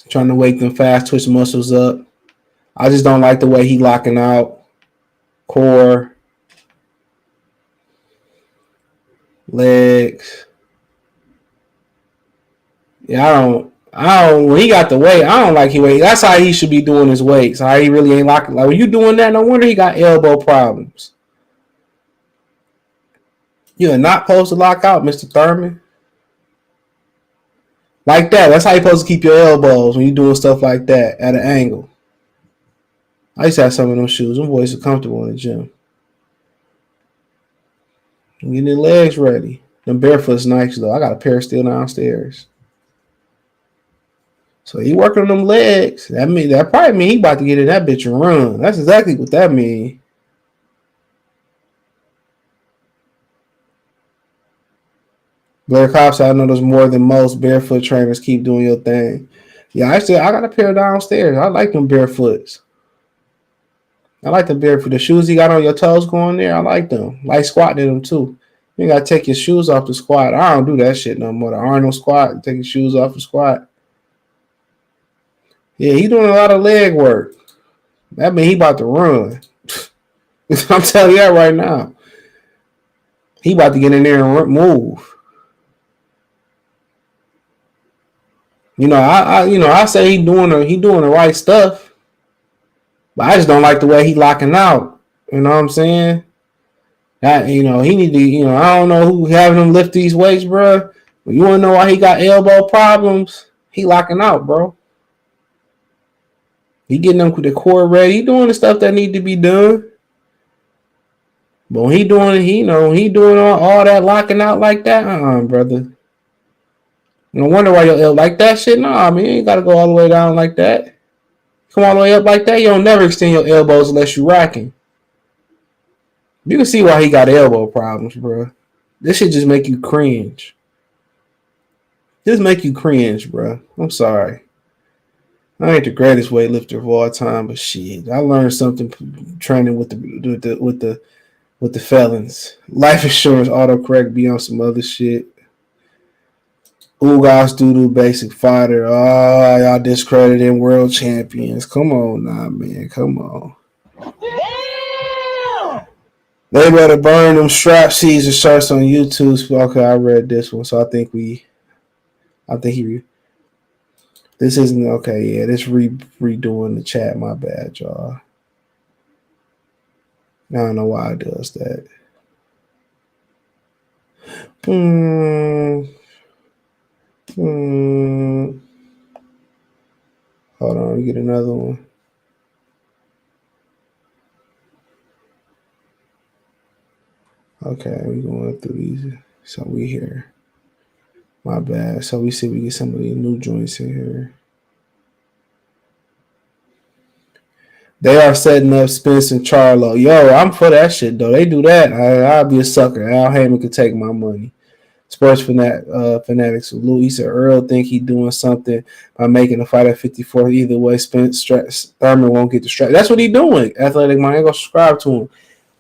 trying to wake them fast twitch muscles up. I just don't like the way he locking out. Core. Legs. Yeah, I don't when he got the weight, I don't like he weight. That's how he should be doing his weights. How he really ain't locking. Like when you doing that, no wonder he got elbow problems. You are not supposed to lock out, Mr. Thurman. Like that. That's how you're supposed to keep your elbows when you're doing stuff like that at an angle. I used to have some of them shoes. Them boys are comfortable in the gym. Getting their legs ready. Them barefoot's nice though. I got a pair still downstairs. So he working on them legs. That probably mean he about to get in that bitch and run. That's exactly what that mean. Blair Cops, I know there's more than most. Barefoot trainers, keep doing your thing. Yeah, I got a pair downstairs. I like them barefoots. I like the barefoot. The shoes you got on your toes going there, I like them. Like squatting in them too. You gotta take your shoes off the squat. I don't do that shit no more. The Arnold squat, take your shoes off the squat. Yeah, he doing a lot of leg work. That mean he about to run. I'm telling you that right now. He about to get in there and move. I say he doing the right stuff, but I just don't like the way he locking out. You know what I'm saying? That he need to. I don't know who having him lift these weights, bro. But you want to know why he got elbow problems? He locking out, bro. He getting them the core ready. He doing the stuff that need to be done. But when he doing all that locking out like that, brother. No wonder why your like that shit. Nah, man, you ain't gotta go all the way down like that. Come all the way up like that, you don't never extend your elbows unless you rocking. You can see why he got elbow problems, bro. This shit just make you cringe. Just make you cringe, bro. I'm sorry. I ain't the greatest weightlifter of all time, but shit, I learned something training with the felons. Life insurance autocorrect be on some other shit. Ugas Doodoo Basic Fighter. Oh, y'all discrediting world champions. Come on now, man. Come on. Damn! They better burn them strap season shirts on YouTube. Okay, I read this one, so I think this isn't okay. Yeah, this redoing the chat. My bad, y'all. I don't know why it does that. Hold on, we get another one. Okay, we going through these. So we here. My bad. So we see we get some of these new joints in here. They are setting up Spence and Charlo. Yo, I'm for that shit though. They do that. I'll be a sucker. Al Heyman could take my money. Sports fanatics. Lou said Earl think he doing something by making a fight at 54. Either way, Thurman won't get distracted. That's what he doing. Athletic Mind ain't gonna subscribe to him.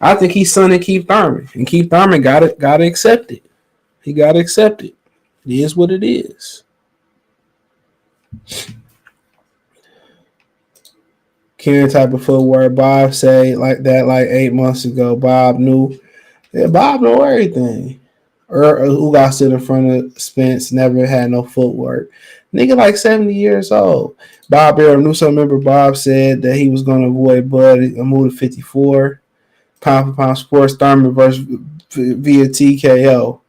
I think he's sonning Keith Thurman, and Keith Thurman gotta accept it. He gotta accept it. It is what it is. Karen type of footwork. Bob say like that like 8 months ago. Bob knew. Yeah, Bob know everything. Who got stood in front of Spence never had no footwork. Nigga like 70 years old. Bob Errol knew something. Remember Bob said that he was going to avoid Bud and move to 54. Pound for pound sports. Thurman versus via TKO.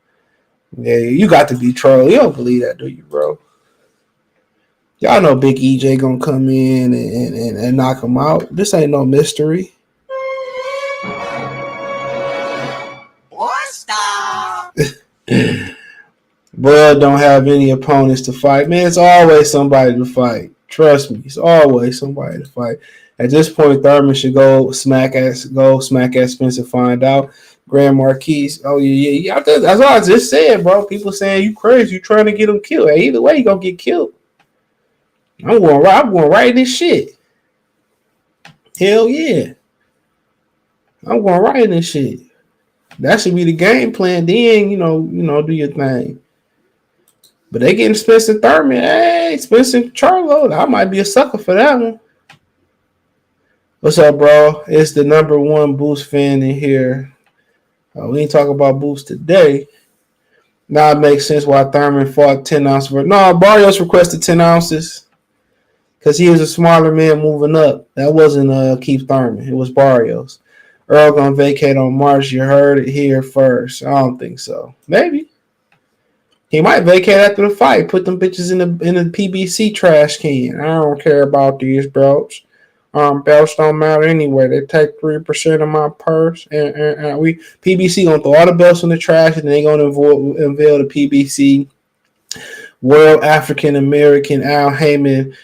Yeah, you got to be trolled. You don't believe that, do you, bro? Y'all know Big EJ gonna come in and knock him out. This ain't no mystery. Bud don't have any opponents to fight. Man, it's always somebody to fight. Trust me, it's always somebody to fight. At this point, Thurman should go smack at Spence and find out. Grand Marquis. Oh yeah. That's what I just said, bro. People saying you crazy, you trying to get him killed. Hey, either way, you gonna get killed. I'm going right in this shit. Hell yeah. I'm going right in this shit. That should be the game plan. Then, you know, do your thing. But they getting Spencer Thurman. Hey, Spencer Charlo. I might be a sucker for that one. What's up, bro? It's the number one Boost fan in here. We ain't talking about Boost today. Now it makes sense why Thurman fought 10 ounces. No, Barrios requested 10 ounces. Because he was a smaller man moving up. That wasn't Keith Thurman. It was Barrios. Earl gonna vacate on March. You heard it here first. I don't think so. Maybe. He might vacate after the fight. Put them bitches in the PBC trash can. I don't care about these belts. Belts don't matter anyway. They take 3% of my purse. And we PBC gonna throw all the belts in the trash and they gonna unveil the PBC World African American Al Heyman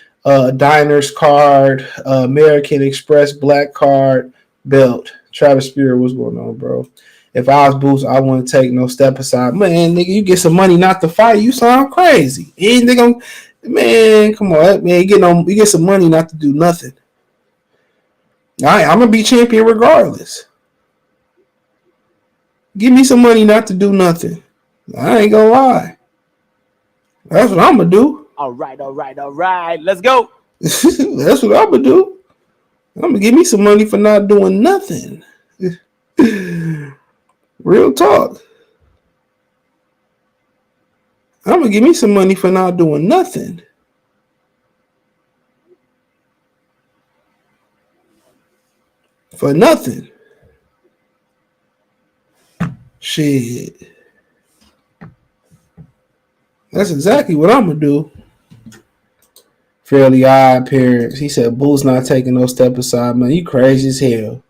Diners card, American Express black card belt. Travis Spear, what's going on, bro? If I was Boost, I wouldn't take no step aside. Man, nigga, you get some money not to fight, you sound crazy. Man, come on, man, you get some money not to do nothing. All right, I'm gonna be champion regardless. Give me some money not to do nothing. I ain't gonna lie. That's what I'm gonna do. All right. Let's go. That's what I'm gonna do. I'm gonna give me some money for not doing nothing. Real talk. I'm gonna give me some money for not doing nothing. For nothing. Shit. That's exactly what I'm gonna do. Fairly Odd Parents. He said, Bull's not taking no step aside, man. You crazy as hell.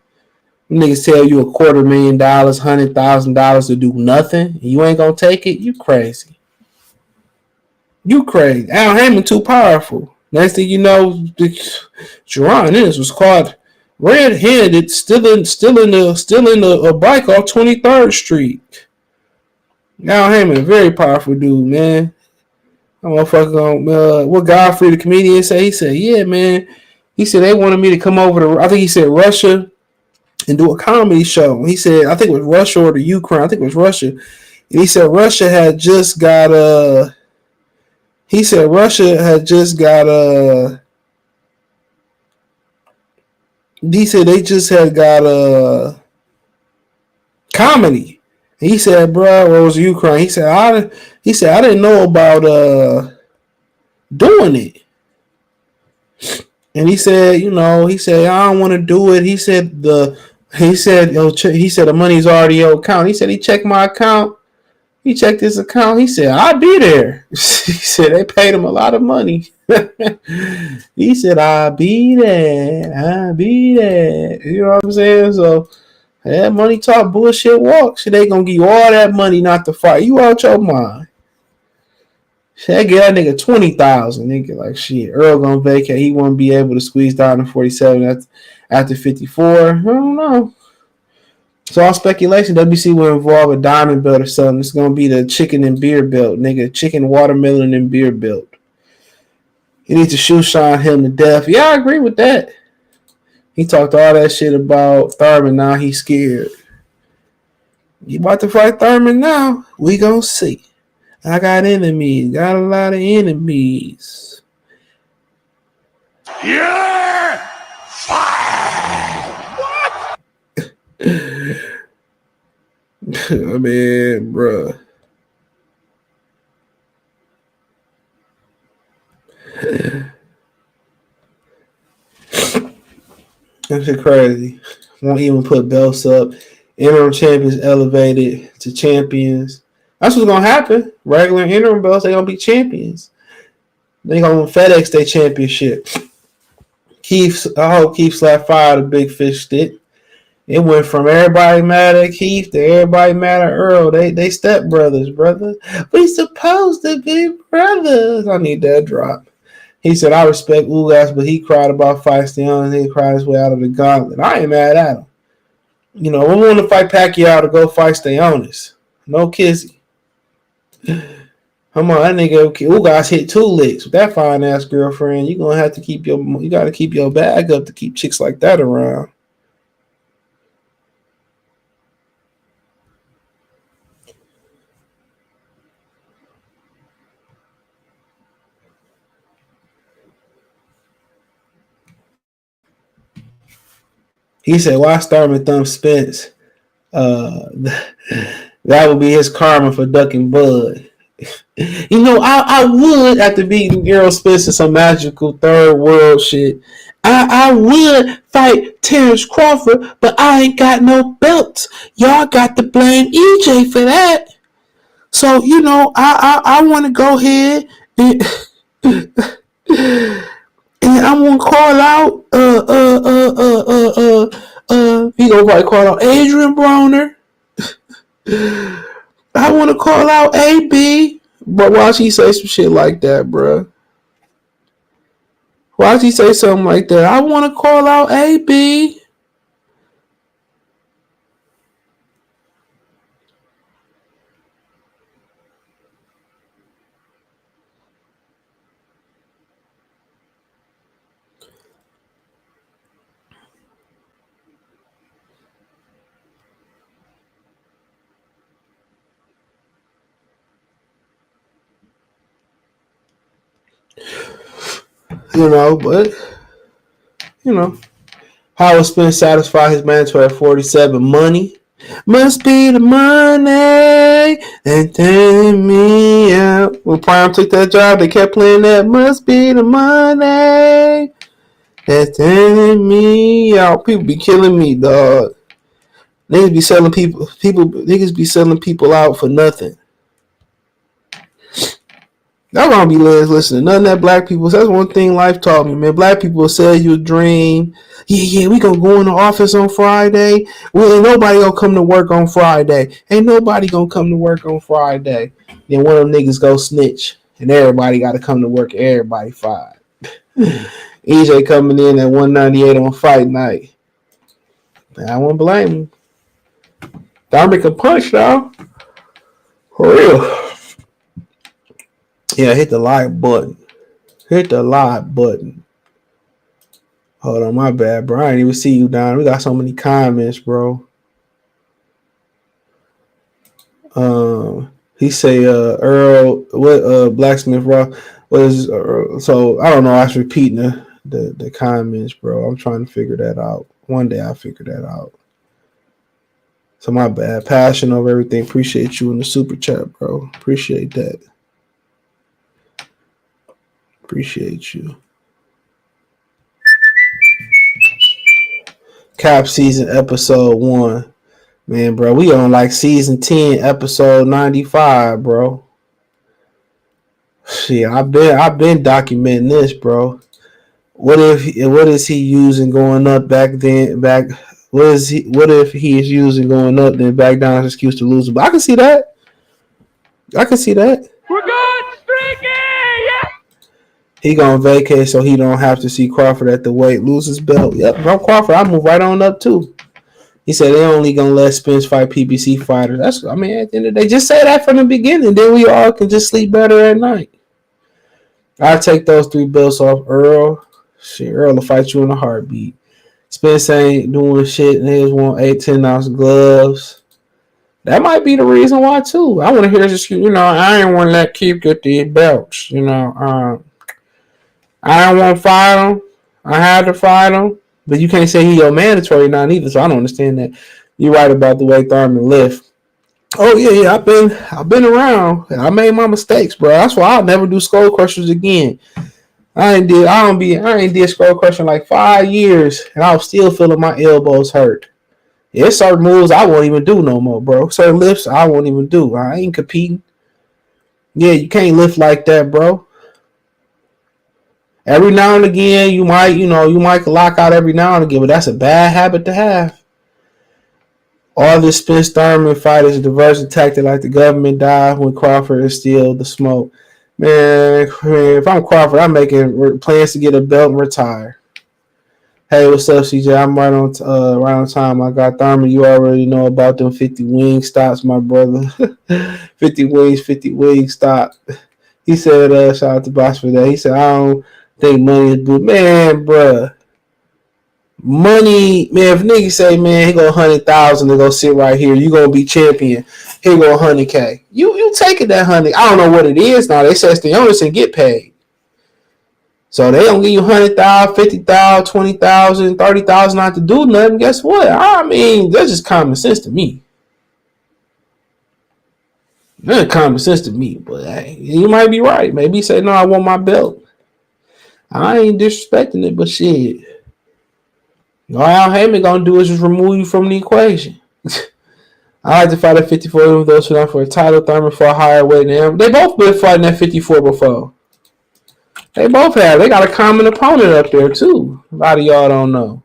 Them niggas tell you $250,000, $100,000 to do nothing, and you ain't gonna take it. You crazy. You crazy. Al Heyman too powerful. Next thing you know, Jerron Ennis was caught red-handed, still in the bike off 23rd Street. Al Heyman, a very powerful dude, man. What Godfrey the comedian say? He said, yeah, man. He said they wanted me to come over to, I think he said Russia, and do a comedy show. He said, I think it was Russia or the Ukraine. I think it was Russia. And he said Russia had just got he said they just had got comedy. He said, bro, it was Ukraine. He said, I didn't know about doing it. And he said, I don't want to do it. He said the money's already on account. He said he checked my account. He checked his account. He said, I'll be there. He said they paid him a lot of money. He said, I'll be there. You know what I'm saying? So Yeah, money talk, bullshit walk. Shit, they gonna give you all that money not to fight. You out your mind. Shit, I get that nigga 20,000. Nigga, like shit. Earl gonna vacate. He won't be able to squeeze down to 47 after 54. I don't know. It's all speculation. WC will involve a diamond belt or something. It's gonna be the chicken and beer belt, nigga. Chicken, watermelon, and beer belt. He needs to shoe shine him to death. Yeah, I agree with that. He talked all that shit about Thurman. Now he's scared. You about to fight Thurman now? We gonna see. I got enemies. Got a lot of enemies. Yeah! I mean, bruh. That shit crazy. Won't even put belts up. Interim champions elevated to champions. That's what's gonna happen. Regular interim belts, they gonna be champions. They gonna FedEx their championship. I hope Keith slapped fire to Big Fish stick. It went from everybody mad at Keith to everybody mad at Earl. They step brothers, brother. We supposed to be brothers. I need that drop. He said, I respect Ugas, but he cried about fight Steonis. He cried his way out of the gauntlet. I ain't mad at him. You know, we want to fight Pacquiao to go fight Steonis. No kissy. Come on, that nigga Ugas hit 2 licks with that fine ass girlfriend. You gotta keep your bag up to keep chicks like that around. He said, why Thurman thumb Spence? That would be his karma for ducking Bud. You know, I would, after beating Errol Spence in some magical third world shit, I would fight Terrence Crawford, but I ain't got no belts. Y'all got to blame EJ for that. So, you know, I want to go ahead and I'm gonna call out he gonna probably call out Adrian Broner. I want to call out AB, but why'd he say some shit like that, bro? Why'd he say something like that? I want to call out AB. You know, but you know, Howard Spence satisfied his mandatory at 47. Money must be the money and take me out. When Prime took that job, they kept playing that. Must be the money that's taking me out. People be killing me, dog. Niggas be selling people. Niggas be selling people out for nothing. Y'all gonna be listening. None of that black people. That's one thing life taught me, man. Black people will sell you a dream. Yeah, we gonna go in the office on Friday. Well, ain't nobody gonna come to work on Friday. Ain't nobody gonna come to work on Friday. Then one of them niggas go snitch, and everybody got to come to work. Everybody fired. EJ coming in at 198 on fight night. I won't blame him. Thurman can punch, though. For real. Yeah, hit the like button. Hit the like button. Hold on, my bad, bro. I didn't even see you down. We got so many comments, bro. He say, Earl, what, Blacksmith Rock was, so I don't know. I was repeating the comments, bro. I'm trying to figure that out. One day I'll figure that out. So my bad. Passion over everything. Appreciate you in the super chat, bro. Appreciate that. Appreciate you. Cap season episode 1. Man, bro, we on like season 10, episode 95, bro. Shit, I've been documenting this, bro. What is he using going up back then? What if he is using going up, then back down as an excuse to lose? But I can see that. I can see that. We're good, streaky! Yeah! He gonna vacate so he don't have to see Crawford at the weight, lose his belt. Yep, if I'm Crawford, I move right on up too. He said they only gonna let Spence fight PBC fighters. At the end of the day, just say that from the beginning. Then we all can just sleep better at night. I take those 3 belts off Earl. Shit, Earl will fight you in a heartbeat. Spence ain't doing shit. Niggas want 8-10 ounce gloves. That might be the reason why too. I want to hear this. I ain't want to let Keith get these belts. I don't want to fight him. I had to fight him. But you can't say he your mandatory now either, so I don't understand that. You're right about the way Thurman lift. Oh yeah, I've been around. I made my mistakes, bro. That's why I'll never do skull crushers again. I ain't did skull crushing like 5 years, and I was still feeling my elbows hurt. There's certain moves I won't even do no more, bro. Certain lifts I won't even do. I ain't competing. Yeah, you can't lift like that, bro. Every now and again, you might lock out every now and again, but that's a bad habit to have. All this Spence Thurman fight is a diversion tactic like the government died when Crawford is still the smoke. Man, if I'm Crawford, I'm making plans to get a belt and retire. Hey, what's up, CJ? I'm right on time. I got Thurman. You already know about them 50 wing stops, my brother. 50 wings stop. He said, shout out to Boss for that. He said, I don't think money is good. Man, bruh. Money, man, if niggas say, man, he go 100,000 to go sit right here, you gonna be champion. Here go 100K. You taking that 100. I don't know what it is now. They say it's the owners and get paid. So they don't give you 100,000, 50,000, 20,000, 30,000 not to do nothing. Guess what? That's just common sense to me. That's common sense to me, but hey, you might be right. Maybe say, no, I want my belt. I ain't disrespecting it, but shit. All Al Heyman gonna do is just remove you from the equation. I like to fight at 54 with those who are for a title. Thurman for a higher weight than him. They both been fighting at 54 before. They both have. They got a common opponent up there too. A lot of y'all don't know.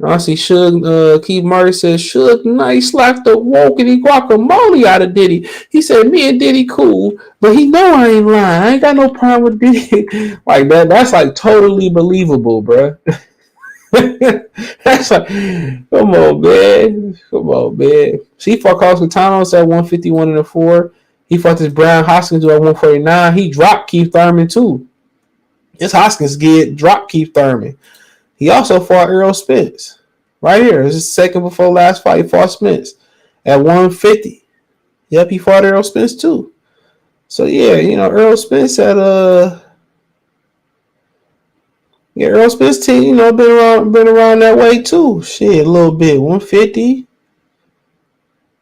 I see Keith Murray says Suge Knight slapped the wokey guacamole out of Diddy. He said me and Diddy cool, but he know I ain't lying. I ain't got no problem with Diddy. Like that. That's like totally believable, bro. That's like, come on, man. See, fought Carlos Catanos at 151 4. He fought this Brian Hoskins at 149. He dropped Keith Thurman too. This Hoskins dropped Keith Thurman. He also fought Errol Spence. Right here. This is the second before last fight. He fought Spence at 150. Yep, he fought Errol Spence too. So yeah, Errol Spence had Errol Spence team, been around that way too. Shit, a little bit. 150.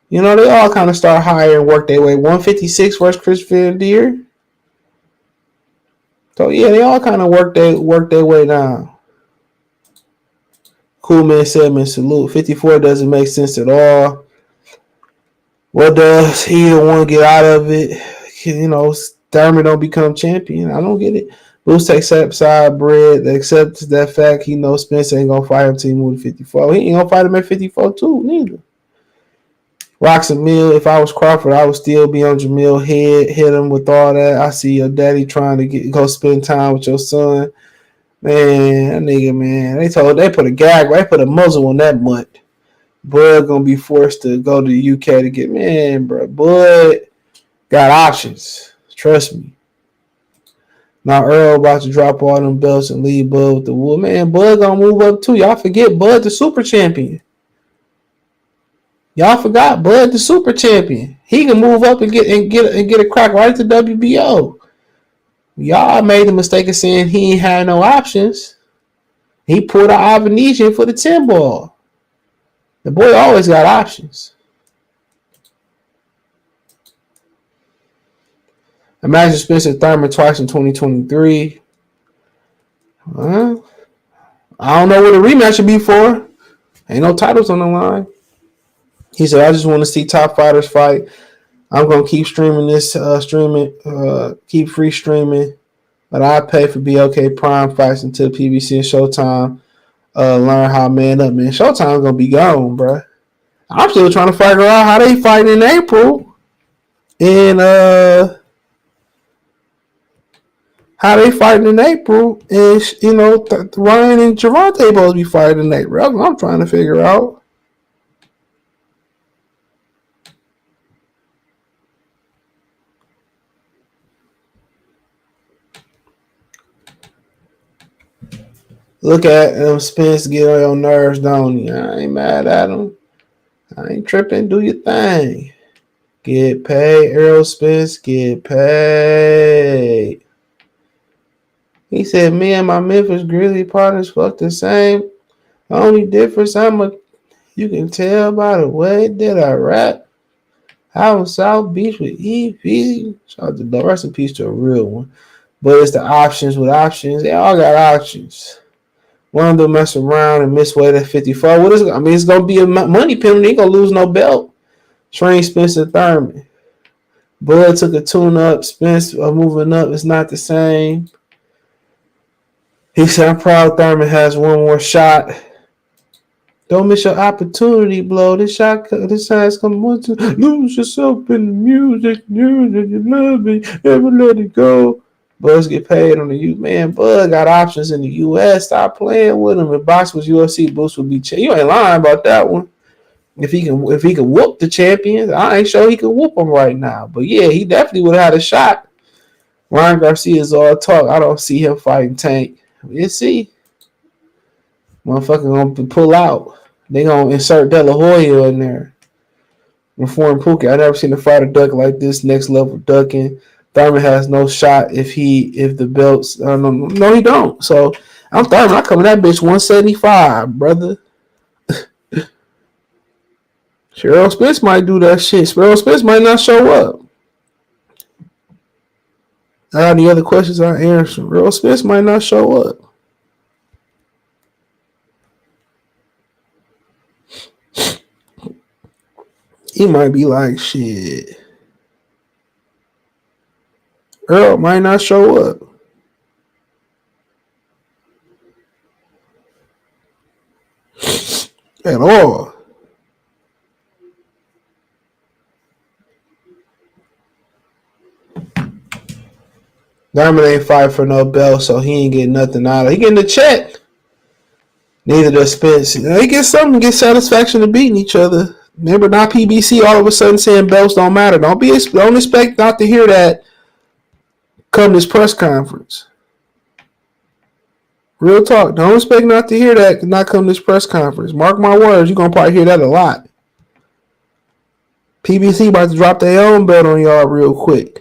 They all kind of start higher and work their way. 156 versus Chris Deer. So yeah, they all kind of work their way down. Cool man Sedman, salute. 54 doesn't make sense at all. What does either one get out of it? Thurman don't become champion. I don't get it. Bruce takes upside bread. They accept that fact. He knows Spence ain't gonna fight him till he moves 54. He ain't gonna fight him at 54 too, neither. Rocks and Mill, if I was Crawford, I would still be on Jamil head, hit him with all that. I see your daddy trying to go spend time with your son. Man, that nigga, man. They put a muzzle on that mutt. Bud gonna be forced to go to the UK to get, man, bro. Bud got options. Trust me. Now Earl about to drop all them belts and leave Bud with the wood. Man, Bud gonna move up too. Y'all forget Bud the super champion. Y'all forgot Bud the super champion. He can move up and get a crack right to WBO. Y'all made the mistake of saying he ain't had no options. He pulled out Avanesian for the 10 ball. The boy always got options. Imagine Spencer Thurman twice in 2023. Well, I don't know what a rematch should be for. Ain't no titles on the line. He said, I just want to see top fighters fight. I'm going to keep streaming this, keep free streaming. But I pay for BLK Prime fights until PBC and Showtime. learn how man up, man. Showtime's gonna be gone, bro. I'm still trying to figure out how they fight in April and how they fighting in April, and Ryan and Javante supposed to be fighting in April. That's what I'm trying to figure out. Look at Spence get on your nerves, don't you? I ain't mad at him. I ain't tripping. Do your thing. Get paid, Errol Spence. Get paid. He said, me and my Memphis Grizzly partners fuck the same. The only difference you can tell by the way that I rap. Out in South Beach with EP. Shout out to the rest in peace to a real one. But it's the options with options. They all got options. One of them mess around and miss weight at 54. What is it? I mean, it's going to be a money penalty. He ain't going to lose no belt. Train Spencer Thurman. Bud took a tune up. Spence moving up. It's not the same. He said, I'm proud Thurman has one more shot. Don't miss your opportunity, blow. This side's coming on to lose yourself in the music. You love me. Never let it go. Buds get paid on the U. Man, Bud got options in the U.S. Stop playing with him. If Box was UFC, Boost would be. You ain't lying about that one. If he can whoop the champions, I ain't sure he can whoop them right now. But yeah, he definitely would have had a shot. Ryan Garcia is all talk. I don't see him fighting Tank. We'll see. Motherfucker gonna pull out. They gonna insert De La Hoya in there. Reform Pookie. I never seen a fighter duck like this. Next level ducking. Thurman has no shot if the belts. No, he don't. So I'm Thurman. I come that bitch 175, brother. Errol Spence might do that shit. Errol Spence might not show up. I got any other questions I answer. Errol Spence might not show up. He might be like, shit. Earl might not show up. At all. Diamond ain't fight for no belt, so he ain't getting nothing out of it. He getting the check. Neither does Spence. They get something, get satisfaction of beating each other. Remember, not PBC all of a sudden saying belts don't matter. Don't expect not to hear that come this press conference. Real talk. Don't expect not to hear that not come this press conference. Mark my words, you're going to probably hear that a lot. PBC about to drop their own belt on y'all real quick.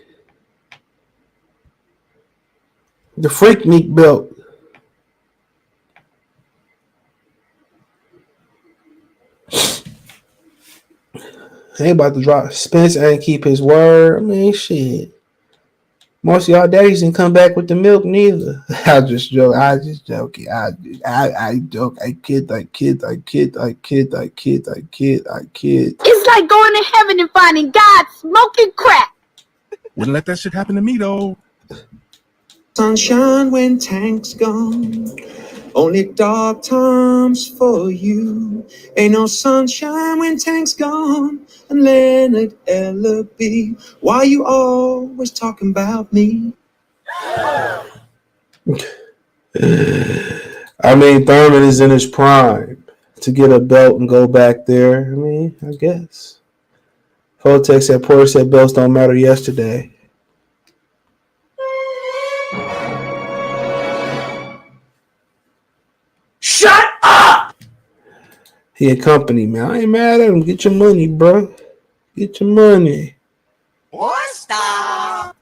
The Freaknik belt. They about to drop. Spence ain't keep his word. I mean, shit. Most of y'all daddies didn't come back with the milk neither. I just joke. I joke. I kid. It's like going to heaven and finding God smoking crack. Wouldn't let that shit happen to me, though. Sunshine when Tank's gone. Only dark times for you. Ain't no sunshine when Tank's gone. And Leonard Ellaby, why you always talking about me? I mean, Thurman is in his prime to get a belt and go back there. I mean, I guess. Fotex said Porter said belts don't matter yesterday. Shut up! He a company, man. I ain't mad at him. Get your money, bro. Get your money. What? Stop!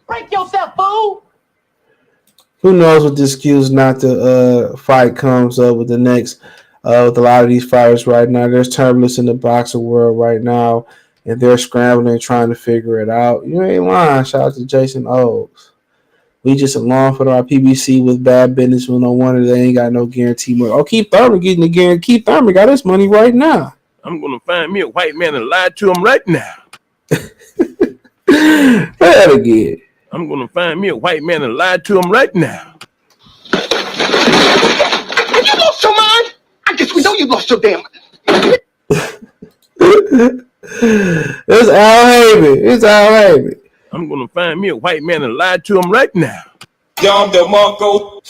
Break yourself, fool! Who knows what the excuse not to fight comes up with the next with a lot of these fighters right now. There's turbulence in the boxing world right now, and they're scrambling and trying to figure it out. You ain't lying. Shout out to Jason Oaks. We just along for our PBC with bad business. With no wonder they ain't got no guarantee money. Oh, Keith Thurman getting the guarantee. Keith Thurman got his money right now. I'm gonna find me a white man and lie to him right now. That again. I'm gonna find me a white man and lie to him right now. If you know you lost your damn. It's Al Haven. It's Al Haven. I'm gonna find me a white man and lie to him right now. John DeMarco.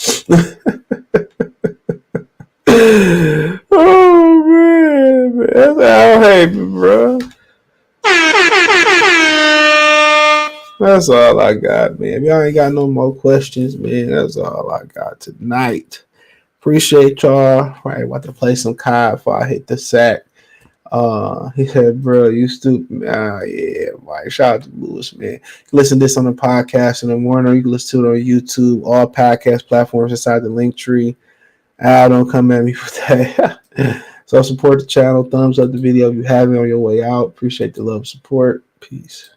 Oh man, that's Al Haven, bro. That's all I got, man. If y'all ain't got no more questions, man, that's all I got tonight. Appreciate y'all. Right, about to play some COD before I hit the sack. He said, bro, you stupid. Yeah, Mike. Shout out to Lewis, man. You can listen to this on the podcast in the morning, or you can listen to it on YouTube, all podcast platforms inside the link tree. Don't come at me for that. So support the channel. Thumbs up the video if you haven't on your way out. Appreciate the love and support. Peace.